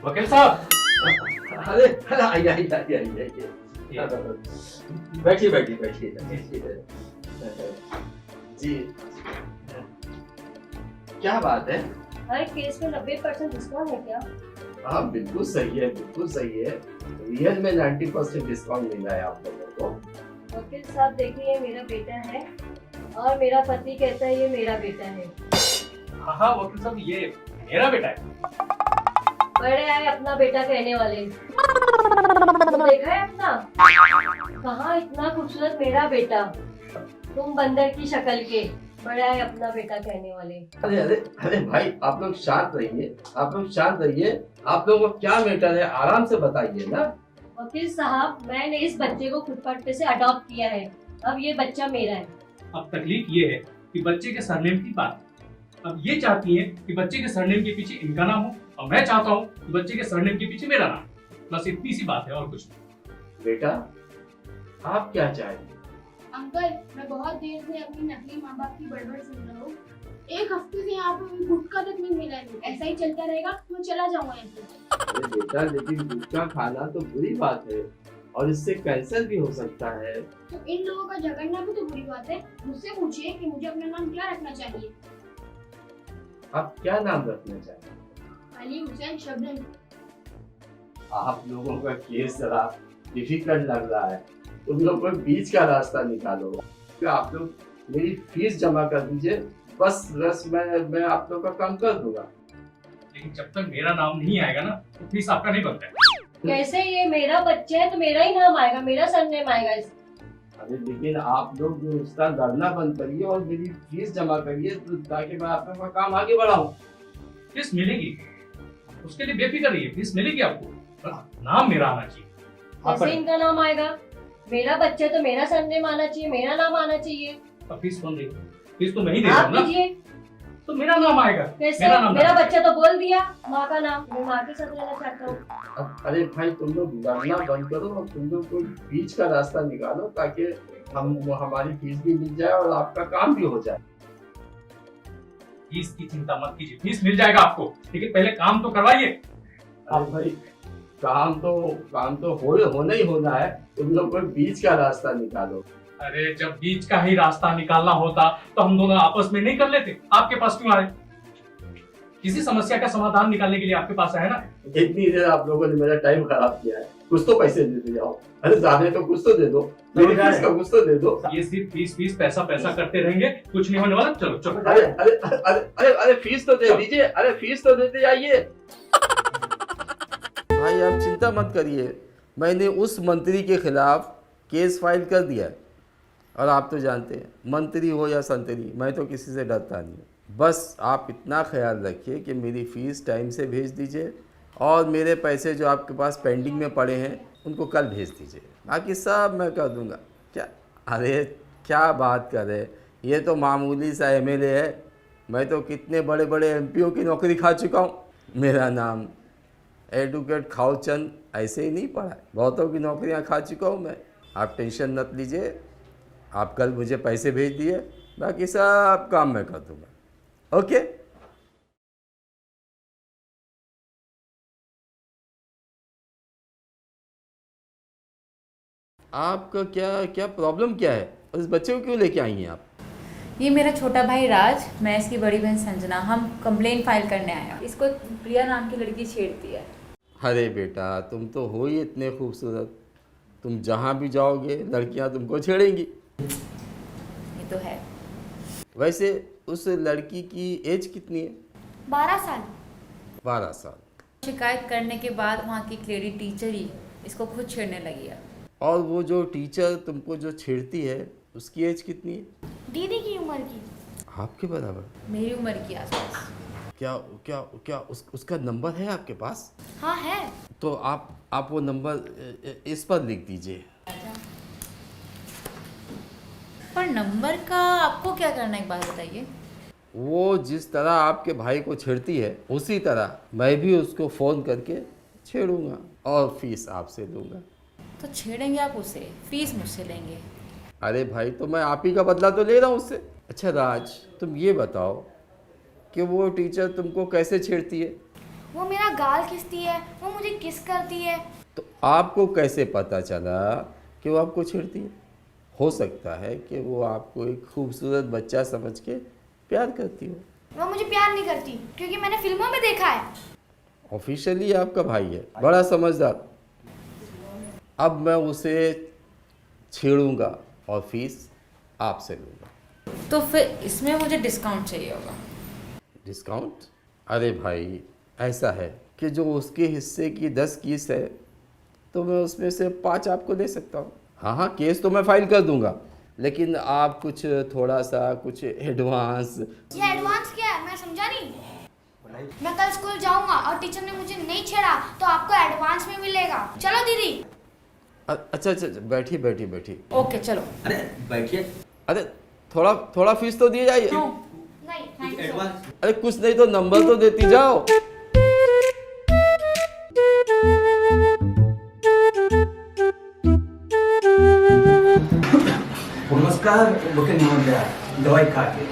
वकील साहब। अरे आइए बैठिए जी। क्या बात है? हर केस में 90% डिस्काउंट है क्या? हाँ बिल्कुल सही है, बिल्कुल सही है। रियल में 90% डिस्काउंट मिल रहा है आप लोगों को। वकील साहब देखिए, ये मेरा बेटा है और मेरा पति कहता है ये मेरा बेटा है। हाँ वकील साहब, ये मेरा बेटा है। बड़े आए अपना बेटा कहने वाले, तो देखा है अपना? कहाँ इतना खूबसूरत मेरा बेटा, तुम बंदर की शक्ल के, बड़ा है अपना बेटा कहने वाले। अरे भाई आप लोग शांत रहिए, आप लोगों को क्या मैटर है आराम से बताइए ना। वकील साहब, मैंने इस बच्चे को खुद पट्टे से अडॉप्ट किया है, अब ये बच्चा मेरा है। अब तकलीफ ये है कि बच्चे के सरनेम की बात, अब ये चाहती है कि बच्चे के सरनेम के पीछे इनका नाम हो और मैं चाहता हूँ कि बच्चे के सरनेम के पीछे मेरा नाम। बस इतनी सी बात है और कुछ नहीं। बेटा आप क्या चाहते? अंकल, मैं बहुत देर से अपनी नकली माँ बाप की बड़बड़ सुन रहा हूँ। एक हफ्ते से यहाँ पे गुटखा तक नहीं मिला है। ऐसा ही चलता रहेगा तो मैं चला जाऊंगा यहाँ से। अरे बेटा, लेकिन गुटखा खाना तो बुरी बात है और इससे कैंसर भी हो सकता है। तो इन लोगों का झगड़ना भी तो बुरी बात है। मुझसे पूछिए कि मुझे अपना नाम क्या रखना चाहिए। आप क्या नाम रखना चाहते हैं? अली हुसैन शबनम। आप लोगों का केस जरा डिफिकल्ट लग रहा है, तुम लोग कोई बीच का रास्ता निकालो। आप लोग मेरी फीस जमा कर दीजिए, बस मैं आप लोग का काम कर दूंगा। लेकिन जब तक मेरा नाम नहीं आएगा ना तो फीस आपका नहीं बनता है। कैसे? ये मेरा बच्चा है तो मेरा ही नाम आएगा, मेरा सरनेम आएगा इस। अरे लेकिन आप लोग जो उसका लड़ना बंद करिए और मेरी फीस जमा करिए ताकि मैं आप लोगों का काम आगे बढ़ाऊं। फीस मिलेगी, उसके लिए बेफिक्र रहिए, फीस मिलेगी आपको, नाम मेरा आना चाहिए। कैसे इनका नाम आएगा? मेरा बच्चा तो मेरा सरनेम आना चाहिए, मेरा नाम आना चाहिए। अब फीस कौन देगा? फीस तो मैं ही दे रहा हूँ ना, दीजिए। तो मेरा नाम आएगा। कैसे? मेरा बच्चा तो बोल दिया माँ का नाम, मैं माँ के साथ रहना चाहता हूँ। अरे भाई तुम लोग लड़ना बंद करो और तुम लोग कोई बीच का रास्ता निकालो ताकि हमारी फीस भी मिल जाए और आपका काम भी हो जाए। फीस की चिंता मत कीजिए, फीस मिल जाएगा आपको, लेकिन पहले काम तो करवाइए। अब भाई काम तो होना ही होना है, तुम लोग कोई बीच का रास्ता निकालो। अरे जब बीच का ही रास्ता निकालना होता तो हम दोनों आपस में नहीं कर लेते, आपके पास क्यों आए? किसी समस्या का समाधान निकालने के लिए आपके पास आए ना। इतनी देर आप लोगों ने मेरा टाइम खराब किया है, कुछ तो पैसे देते जाओ। अरे जाने तो कुछ तो दे दो, मेरी फीस का कुछ तो दे दो। ये सिर्फ फीस पैसा करते रहेंगे, कुछ नहीं होने वाला। चलो चलो। अरे अरे अरे अरे अरे फीस तो दे दीजिए, अरे फीस तो देते जाइए। भाई आप चिंता मत करिए, मैंने उस मंत्री के खिलाफ केस फाइल कर दिया है और आप तो जानते हैं मंत्री हो या संतरी, मैं तो किसी से डरता नहीं। बस आप इतना ख्याल रखिए कि मेरी फ़ीस टाइम से भेज दीजिए और मेरे पैसे जो आपके पास पेंडिंग में पड़े हैं उनको कल भेज दीजिए, बाकी सब मैं कर दूंगा। क्या अरे क्या बात कर रहे, ये तो मामूली सा एमएलए है, मैं तो कितने बड़े बड़े एमपीओ की नौकरी खा चुका हूँ। मेरा नाम एडवोकेट खाउचंद ऐसे ही नहीं पड़ा है, बहुतों की नौकरियाँ खा चुका हूँ मैं। आप टेंशन मत लीजिए, आप कल मुझे पैसे भेज दिए, बाकी सब काम मैं कर दूंगा। ओके। आपका क्या क्या प्रॉब्लम क्या है, उस बच्चे को क्यों लेके आई हैं आप? ये मेरा छोटा भाई राज, मैं इसकी बड़ी बहन संजना, हम कंप्लेन फाइल करने आए हैं। इसको प्रिया नाम की लड़की छेड़ती है। अरे बेटा, तुम तो हो ही इतने खूबसूरत, तुम जहाँ भी जाओगे लड़कियाँ तुमको छेड़ेंगी। ये तो है। वैसे उस लड़की की एज कितनी है? 12 साल। 12 साल। शिकायत करने के बाद वहाँ की एक लेडी टीचर ही इसको खुद छेड़ने लगी है। और वो जो टीचर तुमको जो छेड़ती है उसकी एज कितनी है? दीदी की उम्र की। आपके बराबर? मेरी उम्र की आसपास। क्या क्या क्या उसका नंबर है आपके पास? हाँ है। तो आप वो नंबर इस पर लिख दीजिए। पर नंबर का आपको क्या करना है, एक बात बताइए। वो जिस तरह आपके भाई को छेड़ती है उसी तरह मैं भी उसको फ़ोन करके छेड़ूंगा और फीस आपसे लूँगा। तो छेड़ेंगे आप उसे, फीस मुझसे लेंगे? अरे भाई, तो मैं आप ही का बदला तो ले रहा हूँ उससे। अच्छा राज, तुम ये बताओ कि वो टीचर तुमको कैसे छेड़ती है? वो मेरा गाल खींचती है, वो मुझे किस करती है। तो आपको कैसे पता चला कि वो आपको छेड़ती है? हो सकता है कि वो आपको एक खूबसूरत बच्चा समझ के प्यार करती हो। वो मुझे प्यार नहीं करती, क्योंकि मैंने फिल्मों में देखा है। ऑफिशियली आपका भाई है, बड़ा समझदार। अब मैं उसे छेड़ूंगा और फीस आपसे लूँगा। तो फिर इसमें मुझे डिस्काउंट चाहिए होगा। डिस्काउंट? अरे भाई, ऐसा है कि जो उसके हिस्से की 10 केस है तो मैं उसमें से 5 आपको दे सकता हूँ। हाँ, केस तो मैं फाइल कर दूंगा, लेकिन आप कुछ थोड़ा सा कुछ एडवांस। ये एडवांस क्या है, मैं समझा नहीं। मैं कल स्कूल जाऊंगा और टीचर ने मुझे नहीं छेड़ा तो आपको एडवांस में मिलेगा। चलो दीदी। अच्छा, बैठिए। ओके चलो। अरे बैठिए। अरे थोड़ा फीस तो दिए जाइए। नहीं, थैंक यू। अरे कुछ नहीं तो नंबर तो देती जाओ। नमस्कार बुकिंग महोदया, दवाई खा के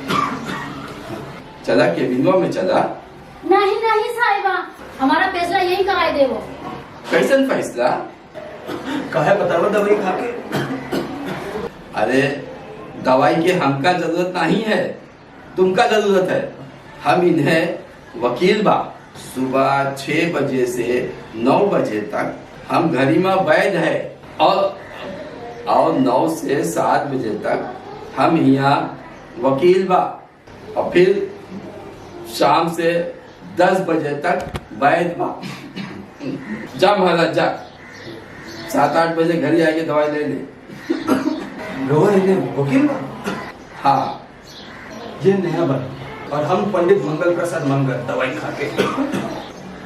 चला केबिनवा में चला? नहीं साहिबा, हमारा फैसला यही कराए दे। वो कैसन फैसला? कहे बताओ दवाई खा के। अरे दवाई की हमका जरूरत नहीं है, तुमका जरूरत है। हम इन्हें वकील बा, सुबह 6 बजे से 9 बजे तक हम घरी में वैध है और 9 से 7 बजे तक हम यहाँ वकील बा, और फिर शाम से 10 बजे तक वैध बा। जा महाराज जा, 7-8 बजे घर आके दवाई ले ले। वकील? हाँ, ये नया बना और हम पंडित मंगल प्रसाद मंगल दवाई खा के।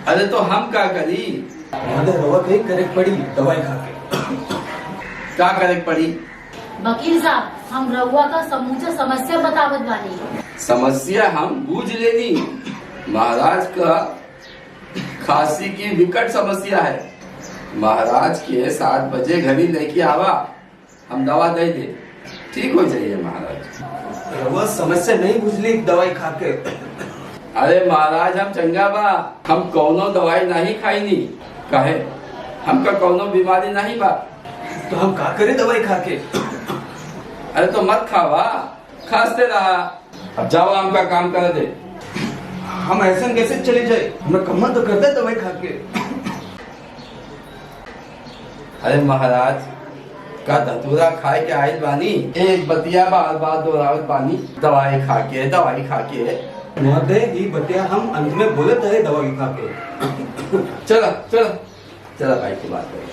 अरे तो हम क्या करी? रवा कहीं करेक्ट पड़ी दवाई खा के। क्या करेक्ट पड़ी? वकील साहब, हम रहुआ का समूचा समस्या बतावत बानी। समस्या हम बूझ लेनी। महाराज का खांसी की विकट समस्या है। महाराज के 7 बजे घरी लेके आवा, हम दवा दे दे, ठीक हो जाइए महाराज। रवा समस्या नहीं बुझली दवाई खा के। अरे महाराज, हम चंगा बा, हम कौनो दवाई नहीं खाईनी, कहे हमका कौनो बीमारी नहीं बा। तो हम का करे दवाई खा के? अरे तो मत खावा, खांसते रहा। अब जाओ, हमका काम कर दे। हम ऐसा कैसे चले जाए, हमें कम्मा तो कर दे दवाई खा के। अरे महाराज का धतूरा खाए के आयल बानी, एक बतिया बार बार दोहरावत बानी, दवाई खा के। महोदय, ये बतिया हम अंत में बोले थे दवाई खा के। चला भाई की बात करें।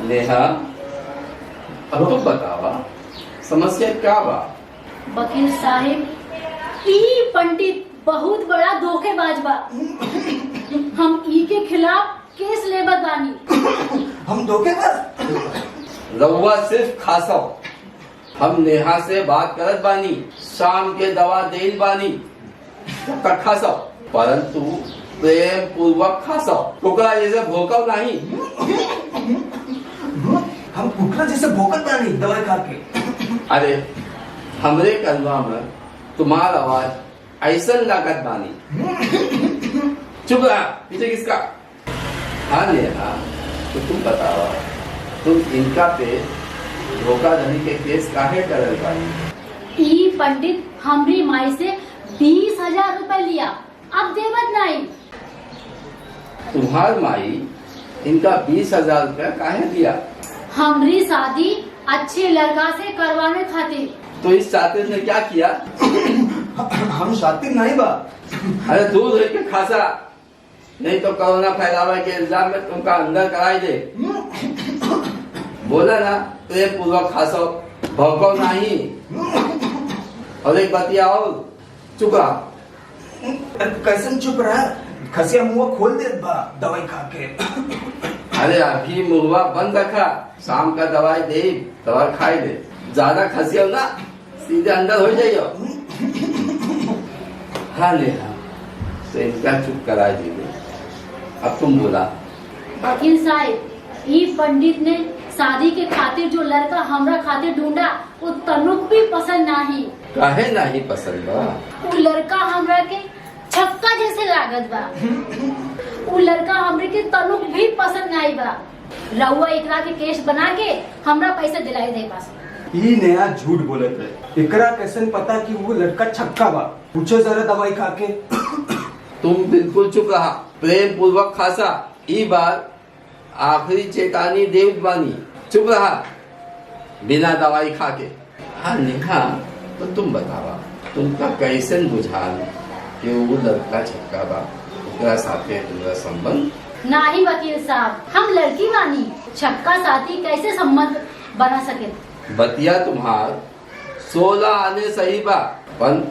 नेहा, अब तो बतावा, समस्या क्या बा? वकील साहब, ई पंडित बहुत बड़ा धोखेबाज बा। हम ई के खिलाफ केस लेबत बानी। हम धोखेबाज? रउआ सिर्फ खासो। हम नेहा से बात करत बानी, शाम के दवा देल बानी, तब खासो, परंतु प्रेम पूर्वक खासो। कुकरा जैसे भोकव नहीं। हम कुकरा जैसे भोकत बानी दवाई खा के। अरे हमरे कलवा में तुम्हार आवाज ऐसा लागत बानी। चुप रहा, पीछे किसका? हाँ नेहा, तो तुम बताओ, तुम इनका पे धोखाधड़ी के केस काहे करल बानी? ई पंडित हमरी माई से 20,000 रुपए लिया, अब देवत नहीं। तुम्हार माई इनका 20,000 रुपया काहे दिया? हमरी शादी अच्छे लड़का से करवाने खातिर। तो इस शातिर ने क्या किया? हम शातिर नहीं बा। अरे दूर रह के खासा, नहीं तो कोरोना फैलावे के इल्जाम में तुमका अंदर कराई दे। बोला ना, प्रेम पूर्वक खासो, भौको नहीं। और एक बतिया और, चुप रहा। कैसे चुप रहा? खसिया मुंह खोल दे बा दवाई खा के। अरे अभी मुंहवा बंद रखा, शाम का दवाई दे, दवाई खाई दे। ज्यादा खसिया ना, सीधे अंदर हो जाइयो। हाँ नेहा, तो इनका चुप करा दीजिए। अब तुम बोला। वकील साहब, ई पंडित ने शादी के खातिर जो लड़का हमरा खातिर ढूंढा, वो तनुक भी पसंद नहीं। काहे नहीं पसंद बा? वो लड़का हमरा के छक्का जैसे लागत बा। वो लड़का हमरे के तनुक भी पसंद नहीं बा। रहुआ एकरा के केस बना के हमरा पैसा दिलाई दे पास। ई नया झूठ बोलत है। एकरा कैसे पता कि वो लड़का छक्का बा? पूछो जरा दवाई खा के। तुम बिल्कुल चुप रहा। प्रेम पूर्वक खासा, ई बार आखिरी चेतावनी देव बानी। चुप रहा, बिना दवाई खा के। हाँ नेहा, तो तुम बतावा, तुमका कैसे बुझान कि वो लड़का छक्का बा, ओकरा साथे तुम्हारा संबंध? नहीं वकील साहब, हम लड़की बानी, छक्का साथी कैसे संबंध बना सके? बतिया तुम्हार 16 आने सही बा, पर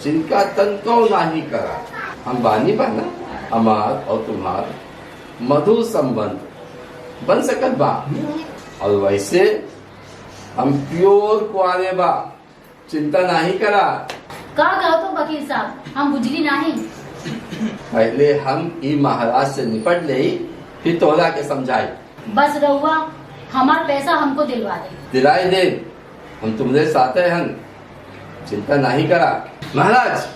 जिनका तनको नहीं करा। हम बानी बाना, हमार और तुम्हार मधुर संबंध बन सकत बा। और वैसे हम प्योर कुआरे बा, चिंता नहीं करा। का कहो तो वकील साहब, हम बुझली नहीं। पहले हम ई महाराज से निपट ले, फिर तोहरा के समझाई। बस रहुआ हमार पैसा हमको दिलवा दे। दिलाई दे, हम तुम्हारे साथ हैं, चिंता नहीं करा। महाराज,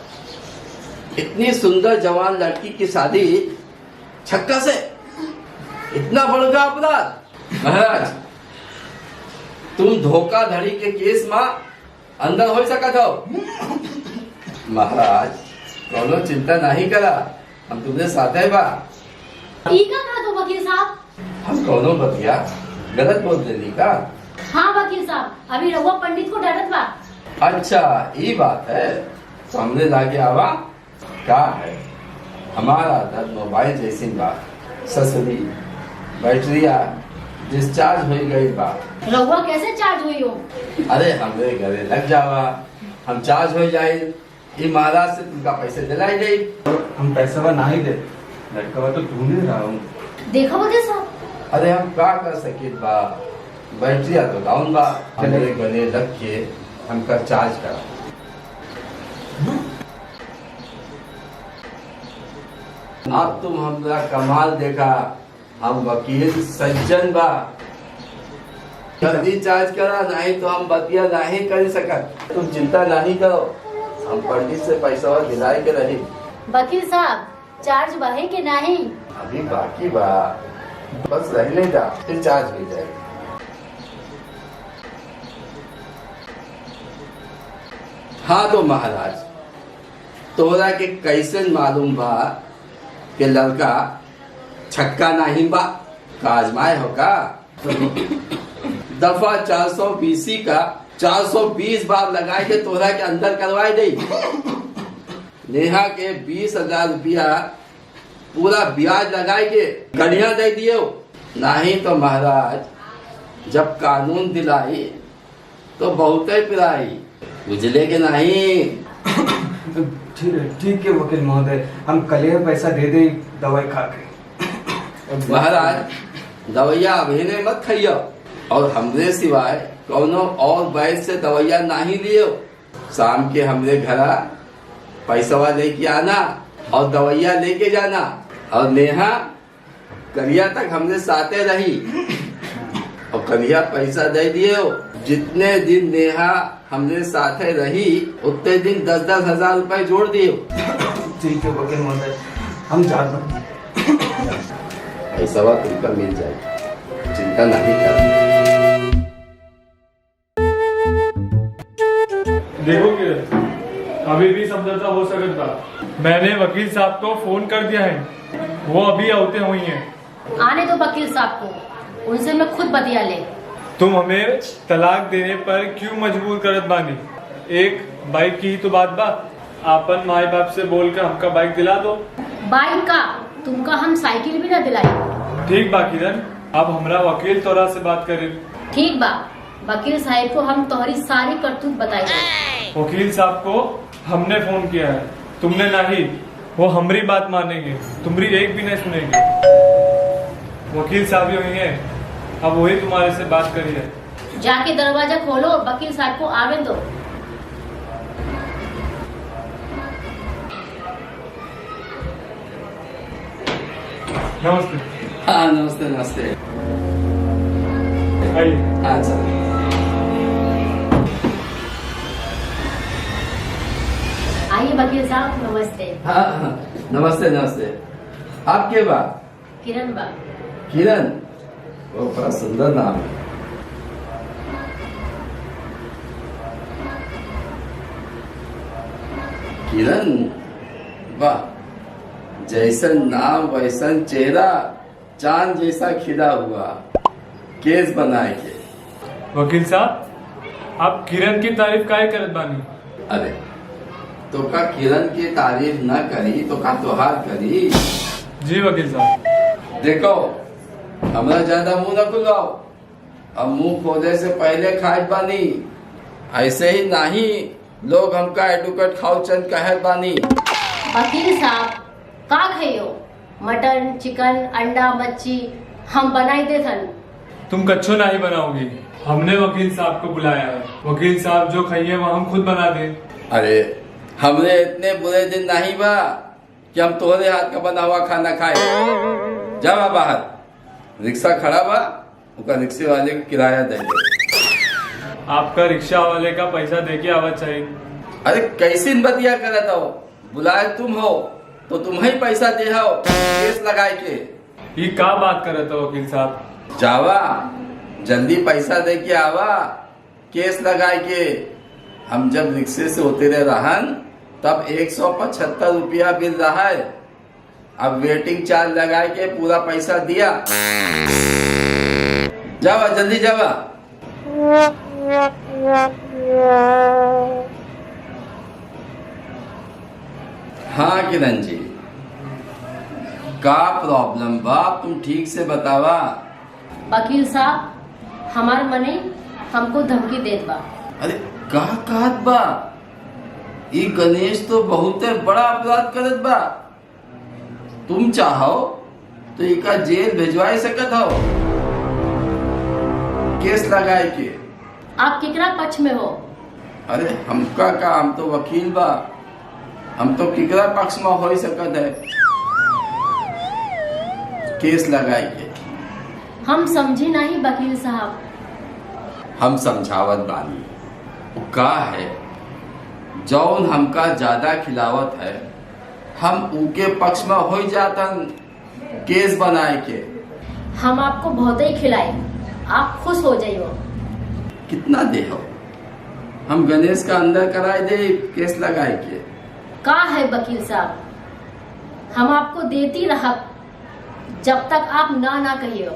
इतनी सुंदर जवान लड़की की शादी छक्का से, इतना बड़ा अपराध। महाराज, तुम धोखाधड़ी के केस में अंदर हो सकत हो। महाराज, कोनो चिंता नहीं करा, हम तुम्हारे साथ है बा। ई का कहा तो वकील साहब? हम कोनो बतिया गलत बोल देली का? हाँ वकील साहब, अभी रहुआ पंडित को डरत बा। अच्छा, ये बात है, तो हमने लाके आवा। क्या है, हमारा आदत मोबाइल जैसी बात, ससुरी बैटरिया डिस्चार्ज हो गई बा। रहुआ कैसे चार्ज हुई हो? अरे हमरे घरे लग जावा, हम चार्ज हो जाए। ये महाराज से तुमका पैसे दिलाई गई। हम पैसा नहीं दे, लड़का तो ढूंढ रहा हूँ। देखो वकील साहब। अरे हम क्या कर सके बा, बैटरिया तो डाउन बा, हमरे घरे लग के हमका चार्ज करा। अब तुम हमरा कमाल देखा, हम वकील सज्जन बा। जल्दी चार्ज करा, नहीं तो हम बतिया नहीं कर सकत। तुम चिंता नहीं करो, हम पंडित से पैसा दिलाई के रही। वकील साहब, चार्ज बढ़े के नहीं? अभी बाकी बा, बस रहने दा, फिर चार्ज हो जाएगा। हाँ तो महाराज, तोरा के कैसे मालूम बा कि लड़का छक्का नहीं बा? आजमाए हो का? दफा 420 का 420 बार लगाए के तोरा के अंदर करवाए दे। नेहा के 20,000 रुपया पूरा ब्याज लगाए के गढ़िया दे दियो। नहीं तो महाराज, जब कानून दिलाई तो बहुत ही पिलाई, बुझले के नहीं? ठीक है वकील महोदय, हम कल ही पैसा दे दे दवाई खा के। महाराज दवाइया अभी ने मत खाइयो, और हमरे सिवाय कौनो और वैद्य से दवाइया नहीं लियो। शाम के हमरे घर पैसा लेके आना और दवाइया लेके जाना, और नेहा करिया तक हमरे साथे रही, और करिया पैसा दे दियो। जितने दिन नेहा हमरे साथे रही उतने दिन 10-10 हजार रुपए जोड़ दियो। ठीक है वकील महोदय, हम जाते हैं। पैसा तुमका मिल जाएगा, चिंता नहीं कर। देखो कि अभी भी समझौता हो सकता। मैंने वकील साहब को फोन कर दिया है, वो अभी आते हुई हैं। आने दो वकील साहब को, उनसे मैं खुद बतिया ले। तुम हमें तलाक देने पर क्यों मजबूर करत बानी? एक बाइक की ही तो बात बा, आपन माई बाप से बोलकर हमका बाइक दिला दो। बाइक का तुमका हम साइकिल भी ना दिलाई। ठीक बा किरण, अब हमरा वकील तोरा से बात करे। ठीक बा, वकील साहब को हम तोहरी सारी करतूत बताई। वकील साहब को हमने फोन किया है, तुमने नहीं। वो हमारी बात मानेंगे, तुम्हारी एक भी नहीं सुनेंगे। वकील साहब ही हुई है, अब वही तुम्हारे से बात करी है। जाके दरवाजा खोलो और वकील साहब को आवे दो। नमस्ते। हाँ नमस्ते नमस्ते। आइए। हाँ चलो। आइए वकील साहब, नमस्ते। हाँ हाँ नमस्ते नमस्ते। आपके बात? किरण बा। किरण, वो बड़ा सुंदर नाम है। किरण, वाह, जैसन नाम वैसन चेहरा, चांद जैसा खिला हुआ, केस बनाए के। वकील साहब, आप किरण की तारीफ काहे करत बानी? अरे तो का किरण की तारीफ न करी तो का तोहार करी? जी वकील साहब। देखो, हमरा ज्यादा मुंह न खुलवाओ, अब मुंह खोले से पहले खाए बानी। ऐसे ही नहीं लोग हमका एडवोकेट खाउचंद कहत बानी। वकील साहब का खाइयो? मटन, चिकन, अंडा, मच्छी हम बनाई दे थन। तुम कच्छो नहीं बनाओगी, हमने वकील साहब को बुलाया है। वकील साहब जो खाइए वो हम खुद बना दें। अरे हमरे इतने बुरे दिन नहीं बा कि हम तोहरे हाथ का बना हुआ खाना खाए। जा बाहर, रिक्शा खड़ा बा, उसका रिक्शे वाले को किराया दे दे। आपका रिक्शा वाले का पैसा देके आवा चाहिए। अरे कैसी बतिया करत हो? बुलाए तुम हो तो तुम्हें ही पैसा दे हो, केस लगाए के। ये का बात करत हो वकील साहब? जावा, जल्दी पैसा दे के आवा, केस लगाए के। हम जब रिक्शे से होते रहे रहन तब 175 रुपया बिल रहा है, अब वेटिंग चार्ज लगाए के पूरा पैसा दिया। जावा जल्दी जावा। हाँ किरण जी, का प्रॉब्लम बा? तुम ठीक से बतावा। वकील साहब, हमार मने हमको धमकी देत बा। अरे का कहत बा? ई गणेश तो बहुत बड़ा अपराध करत बा। तुम चाहो तो इका जेल भिजवाई सकत हो, केस लगाए के। आप केकरा पक्ष में हो? अरे हमका का, हम तो वकील बा, हम तो केकरा पक्ष में हो सकत है, केस लगाए के। हम समझे नहीं वकील साहब। हम समझावत बानी। का है जौन हमका ज्यादा खिलावत है, हम उनके पक्ष में हो जातन केस बनाए के। हम आपको बहुत ही खिलाए, आप खुश हो जाइयो। कितना दे हो? हम गणेश का अंदर कराए दे, केस लगाए के। का है वकील साहब, हम आपको देती रहा जब तक आप ना कहियो।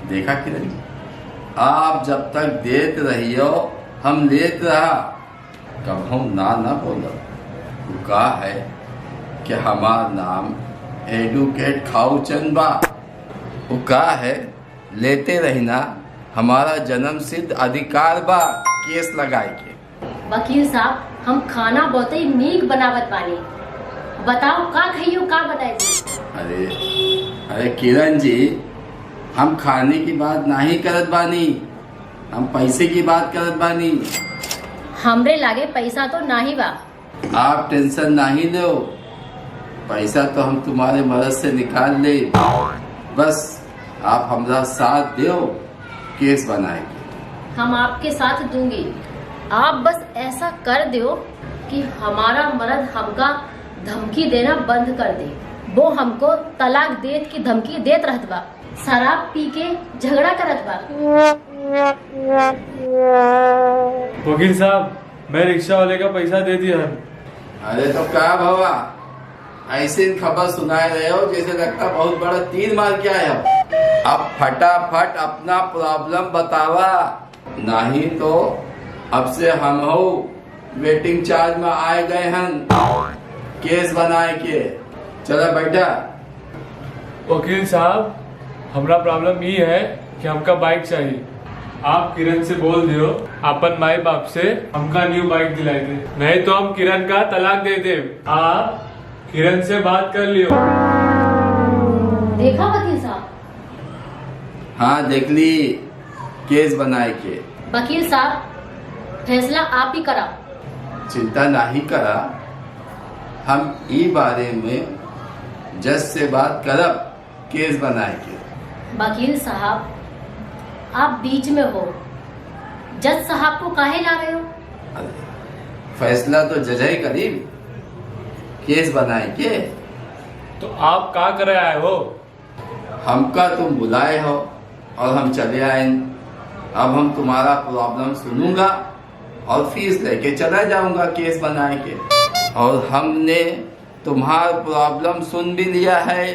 देखा किरण, आप जब तक देत रहियो हम लेत रहा, कब हम ना बोलो। का है कि हमार नाम एडवोकेट खाउचंद बा। वो का है लेते रहना हमारा जन्म सिद्ध अधिकार बा। केस लगाए के। वकील साहब, हम खाना बहुत ही नीक बनावत बानी। बताओ का खइयो, का बताए थे? अरे किरण जी, हम खाने की बात नहीं करत बानी, हम पैसे की बात करत बानी। हमरे लागे पैसा तो नाही बा। आप टेंशन नहीं लो, पैसा तो हम तुम्हारे मदद से निकाल ले, बस आप हमारा साथ दो, केस बनाएंगे। हम आपके साथ दूंगी, आप बस ऐसा कर दो कि हमारा मर्द हमका धमकी देना बंद कर दे। वो हमको तलाक देत की धमकी देत रहत बा, शराब पी के झगड़ा करत बा। वकील साहब, मैं रिक्शा वाले का पैसा दे दिया है। अरे तो क्या भवा, ऐसे खबर सुनाए रहे हो जैसे लगता बहुत बड़ा तीर मार के आए हो। अब फटाफट अपना प्रॉब्लम बतावा, नहीं तो अब से हम हो वेटिंग चार्ज में आए गए हैं केस बनाए के। चलो बैठा। वकील साहब, हमारा प्रॉब्लम ये है कि हमका बाइक चाहिए। आप किरण से बोल दियो अपन माई बाप से हमका न्यू बाइक दिलाई दे, नहीं तो हम किरण का तलाक दे दे। आप किरण से बात कर लियो। देखा वकील साहब? हाँ देख ली, केस बनाए के। वकील साहब, फैसला आप ही करा। चिंता नहीं करा, हम ई बारे में जज से बात करब, केस बनाए के। वकील साहब, आप बीच में हो, जज साहब को काहे ला रहे हो? फैसला तो जज ही करीब, केस बनाए के। तो आप क्या करे आए हो? हमका तुम बुलाए हो और हम चले आए। अब हम तुम्हारा प्रॉब्लम सुनूंगा और फीस लेके चला जाऊंगा केस बनाए के। और हमने तुम्हारा प्रॉब्लम सुन भी लिया है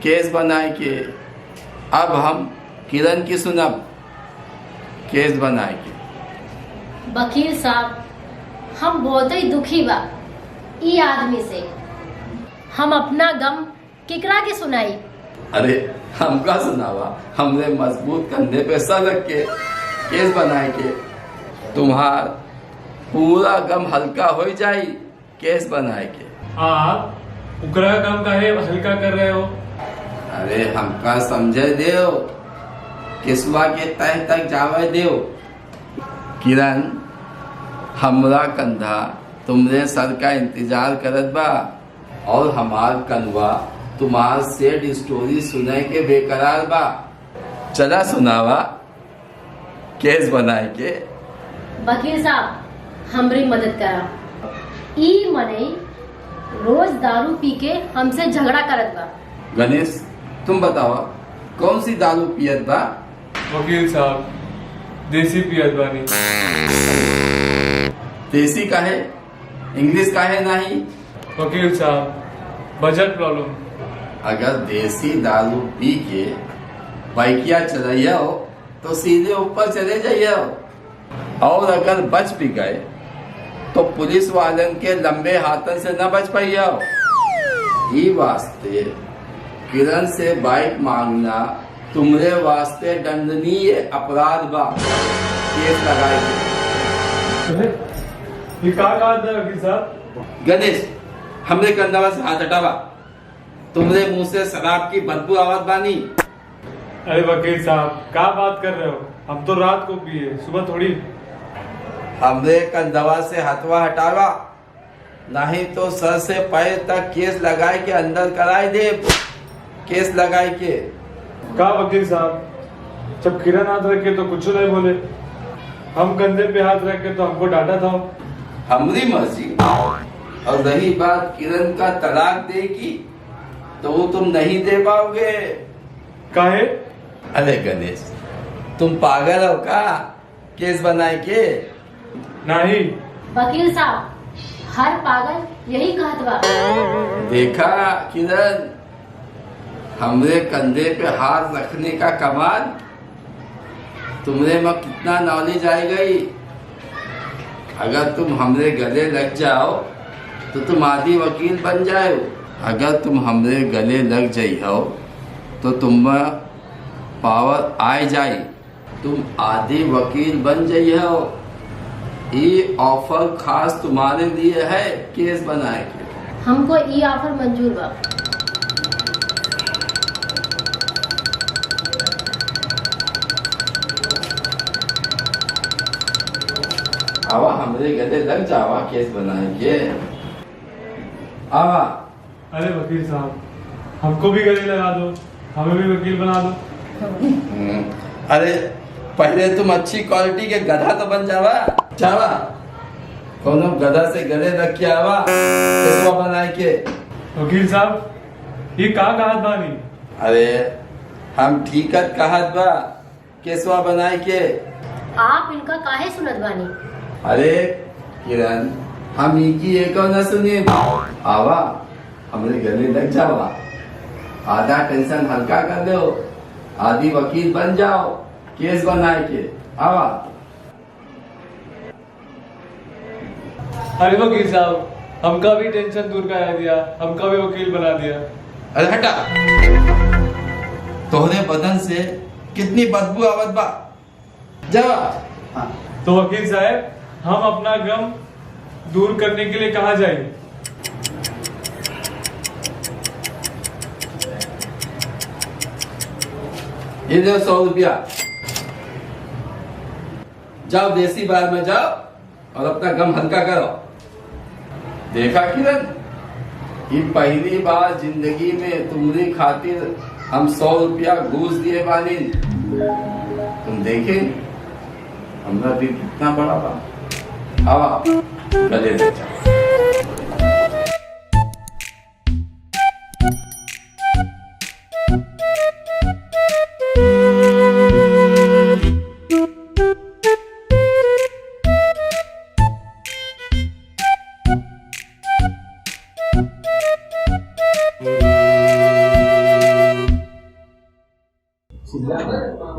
केस बनाए के। अब हम किरण की सुनब, केस बनाए के। वकील साहब, हम बहुत ही दुखी बा ई आदमी से। हम अपना गम केकरा के सुनाई? अरे हमका सुनावा, हमने मजबूत कंधे पे सर रख के केस बनाए के। तुम्हार पूरा गम हल्का हो जाई केस बनाए के। आप उकरा गम काहे हल्का कर रहे हो? अरे हमका समझे देव, केसवा के तह तक जावे देव। किरण, हमरा कंधा तुमरे सर का इंतजार करत बा और हमार कनवा तुम्हार सेड स्टोरी सुने के बेकरार बा। चला सुनावा, केस बनाए के। वकील साहब, हमरी मदद करा। ई मनई रोज दारू पी के हमसे झगड़ा करत बा। गणेश, तुम बतावा कौन सी दारू पियत बा? वकील साहब, देसी पियत बानी। देसी का है, इंग्लिश का है नहीं? वकील साहब, बजट प्रॉब्लम। अगर देसी दारू पी के बाइकिया चलैया हो तो सीधे ऊपर चले जाइए, और अगर बच भी गए तो पुलिस वालन के लंबे हाथन से न बच पाइए। ये वास्ते किरण से बाइक मांगना तुम्हारे वास्ते दंडनीय अपराध बा, केस लगाएंगे। ये क्या कहा था वकील साहब? गणेश, हमरे कंधवा से हाथ हटावा, तुम्हारे मुंह से शराब की बदबू आवाज बानी। अरे वकील साहब, क्या बात कर रहे हो? हम तो रात को पिए, सुबह थोड़ी। हमरे कंधवा से हथवा हटावा, नहीं तो सर से पैर तक केस लगाए के अंदर कराए दे, केस लगाए के। क्या वकील साहब, जब किरण हाथ रखे तो कुछ नहीं बोले, हम कंधे पे हाथ रखे तो हमको डांटा था। हमारी मर्जी। और रही बात किरण का तलाक दे की, तो वो तुम नहीं दे पाओगे। काहे? अरे गणेश, तुम पागल हो का केस बनाए के? नहीं। वकील साहब, हर पागल यही कहत बा। देखा किरण, हमरे कंधे पे हाथ रखने का कमाल, तुमरे में कितना नॉलेज आई गई। अगर तुम हमरे गले लग जाओ तो तुम आदि वकील बन जाओ। अगर तुम हमरे गले लग जाई हो तो तुम पावर आए जाए तुम आदि वकील बन जाइए हो। ये ऑफर खास तुम्हारे लिए है केस बनाए के। हमको ई ऑफर मंजूर बा। आवा हमरे गले लग जावा केस बनाए के। आवा। अरे वकील साहब, हमको भी गले लगा दो, हमें भी वकील बना दो। अरे पहले तुम अच्छी क्वालिटी के गधा तो बन जावा। जावा कोनो गधा से गले लग के आवा केसवा बनाए के। वकील साहब, ये का कहत बानी? अरे हम ठीकत कहत बा केसवा बनाए के। आप इनका काहे सुनत बानी? अरे किरण, हम इनकी एक न सुनिए। आवा हमरे गले लग जावा, आधा टेंशन हल्का कर दो, आदि वकील बन जाओ केस बनाए के। आवा। अरे वकील साहब, हमका भी टेंशन दूर करा दिया, हमका भी वकील बना दिया। अरे हटा, तोहरे बदन से कितनी बदबू आवत बा। जावा। तो वकील साहब, हम अपना गम दूर करने के लिए कहाँ जाएं? ये जो 100 रुपया, जाओ देसी बार में जाओ और अपना गम हल्का करो। देखा किरण, ये पहली बार जिंदगी में तुम्हारी खातिर हम 100 रुपया घूस दिए बानी। तुम देखे हमरा भी कितना बड़ा बा। आवा गले लग जाओ।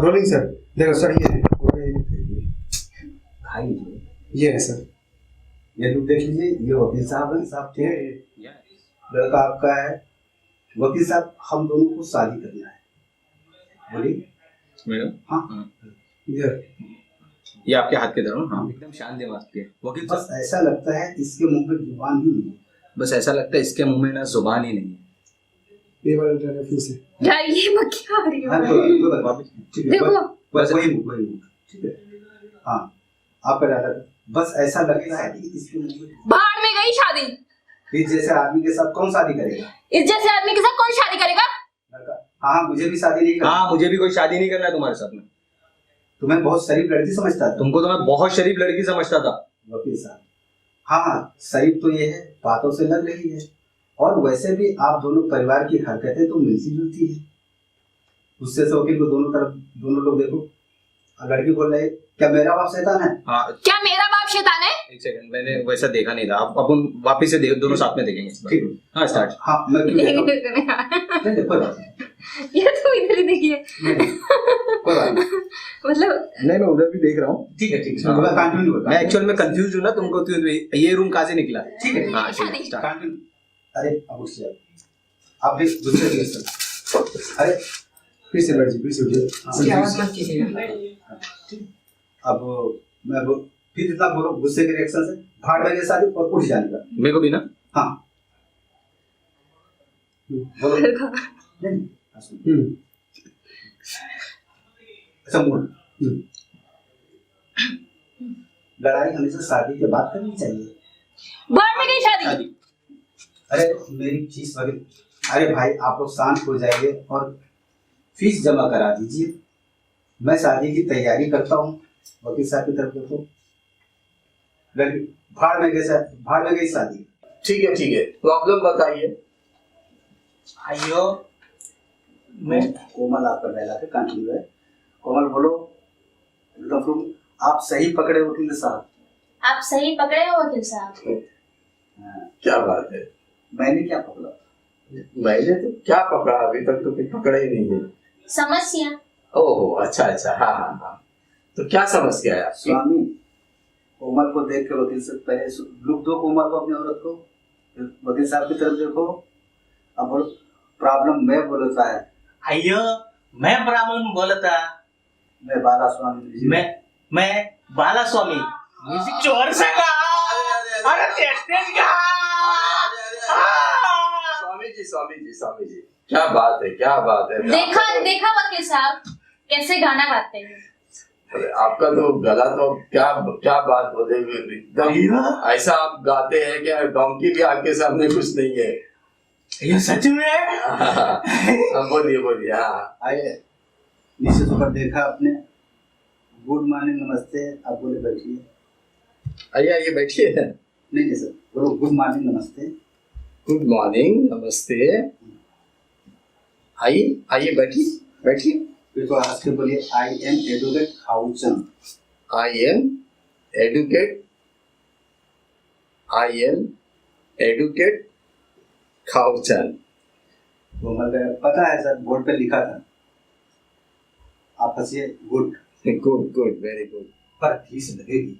Rolling sir. देखो सर, ये है सर, ये लुक देख लीजिए, ये वकील साहब है। साहब थे, लड़का आपका है। वकील साहब, हम दोनों को शादी करना है। बोलिए मैडम। हाँ, ये आपके हाथ के धरो। हाँ, एकदम शांत दिमाग के वकील बस ऐसा लगता है इसके मुंह में जुबान ही नहीं है। बस ऐसा लगता है इसके मुंह में ना जुबान ही नहीं है। ये वाला फिर से यार ये मैं क्या आ रही हाँ, हूँ? देखो बस वही मुंह, ठीक है। हाँ, आपका डाटा बस ऐसा लगता है कि इसके मुंह में। बाहर में गई शादी। इस जैसे आदमी के साथ कौन शादी करेगा? इस जैसे आदमी के साथ कौन शादी करेगा? हाँ, मुझे भी शादी नहीं करना। हाँ, मुझे भी कोई शादी नहीं करना है तुम्हारे साथ में। तुम्हें बहुत शरीफ लड़की समझता था। तुमको तो मैं बहुत शरीफ लड़की समझता था। वकील साहब, हाँ, शरीफ तो ये है, बातों से लग रही है। और वैसे भी आप दोनों परिवार की हरकतें तो मिलती जुलती है। गुस्से से वकील को दोनों लोग देखो। लड़की बोल रही है, क्या मेरा बाप शैतान है? हाँ, क्या मेरा बाप शैतान है? एक सेकंड, मैंने वैसा देखा नहीं था। अपन वापिस से दोनों साथ में देखेंगे। ठीक है। हाँ, स्टार्ट। हाँ, मैं क्यों देखता हूँ? ये कोई बात नहीं। तो इधर ही देखिए। कोई बात नहीं। मतलब नहीं, मैं उधर भी देख रहा हूँ। ठीक है, ठीक है। मैं कंटिन्यू करता हूँ। मैं एक्चुअल में कंफ्यूज हूँ ना, तुमको तो ये रूम कहाँ से निकला? ठीक है। हाँ, ठीक है, स्टार्ट। कंटिन्यू। अरे अब उठ जाओ। आप भी दूसरे केस कर। अरे फिर से बैठ जी, फिर से उठिए। उसकी आवाज मत कीजिएगा। अब मैं फिर इतना बोलो गुस्से के रिएक्शन से भाड़ में शादी और उठ जाने का। मेरे को भी ना। हाँ, बोलो। नहीं, अच्छा मूड। लड़ाई हमेशा शादी के बाद करनी चाहिए। बाहर में गई शादी। अरे मेरी फीस वगैरह, अरे भाई आप लोग शांत हो जाइए और फीस जमा करा दीजिए। मैं शादी की तैयारी करता हूँ। वकील साहब की तरफ देखो, लड़की भाड़ में गई शादी। ठीक है, प्रॉब्लम बताइए। आइयो, मैं कोमल आपका बेला के कंटिन्यू है। कोमल बोलो। लफड़ू, आप सही पकड़े वकील साहब। आप सही पकड़े हो वकील साहब। क्या बात है, मैंने क्या पकड़ा? मैंने तो क्या पकड़ा, अभी तक तो कुछ पकड़ा ही नहीं है। समस्या। ओह, अच्छा, हाँ। तो क्या समस्या है आपकी? स्वामी, कोमल को देख के वकील से पहले लुक दो कोमल को, अपनी औरत को। वकील साहब की तरफ देखो। अब प्रॉब्लम मैं बोलता है। अयो, मैं प्रॉब्लम बोलता। मैं बाला स्वामी। मैं बाला स्वामी म्यूजिक जोर से गा। अरे तेज गा। स्वामी जी क्या बात है, क्या बात है। देखा वकील साहब कैसे गाना गाते हैं। अरे आपका तो गला तो क्या बात बोले, एकदम ऐसा आप गाते हैं कि डोंकी भी आपके सामने कुछ नहीं है। ये सच में? बोलिए। हाँ आइए नीचे से ऊपर देखा आपने। गुड मॉर्निंग, नमस्ते। आप बोले बैठिए। आइए बैठिए। नहीं सर, बोलो गुड मॉर्निंग नमस्ते। गुड मॉर्निंग नमस्ते। आइए बैठिए। फिर तो हंस के बोलिए I am advocate Khauchand. I am advocate Khauchand. वो मतलब पता है सर, बोर्ड पे लिखा था। आप हंसिए। Good very good. पर फीस लगेगी।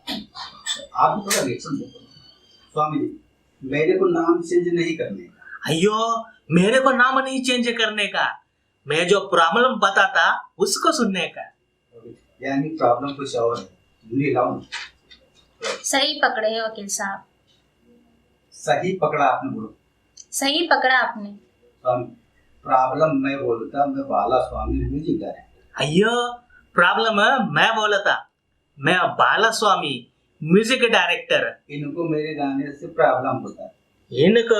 आप भी थोड़ा रिएक्शन दो। स्वामी जी, मेरे को नाम चेंज नहीं करने का। अयो, मेरे को नाम नहीं चेंज करने का, मैं जो प्रॉब्लम बताता उसको सुनने का। यानी प्रॉब्लम कुछ और है। नहीं लाओ। सही पकड़े हैं वकील साहब। सही पकड़ा आपने। बोलो सही पकड़ा आपने। स्वामी, प्रॉब्लम मैं बोलता, मैं बाला स्वामी म्यूजिक डायरेक्टर। अयो, प्रॉब्लम मैं बोलता, मैं बाला स्वामी म्यूजिक डायरेक्टर। इनको मेरे गाने से प्रॉब्लम होता है। इनको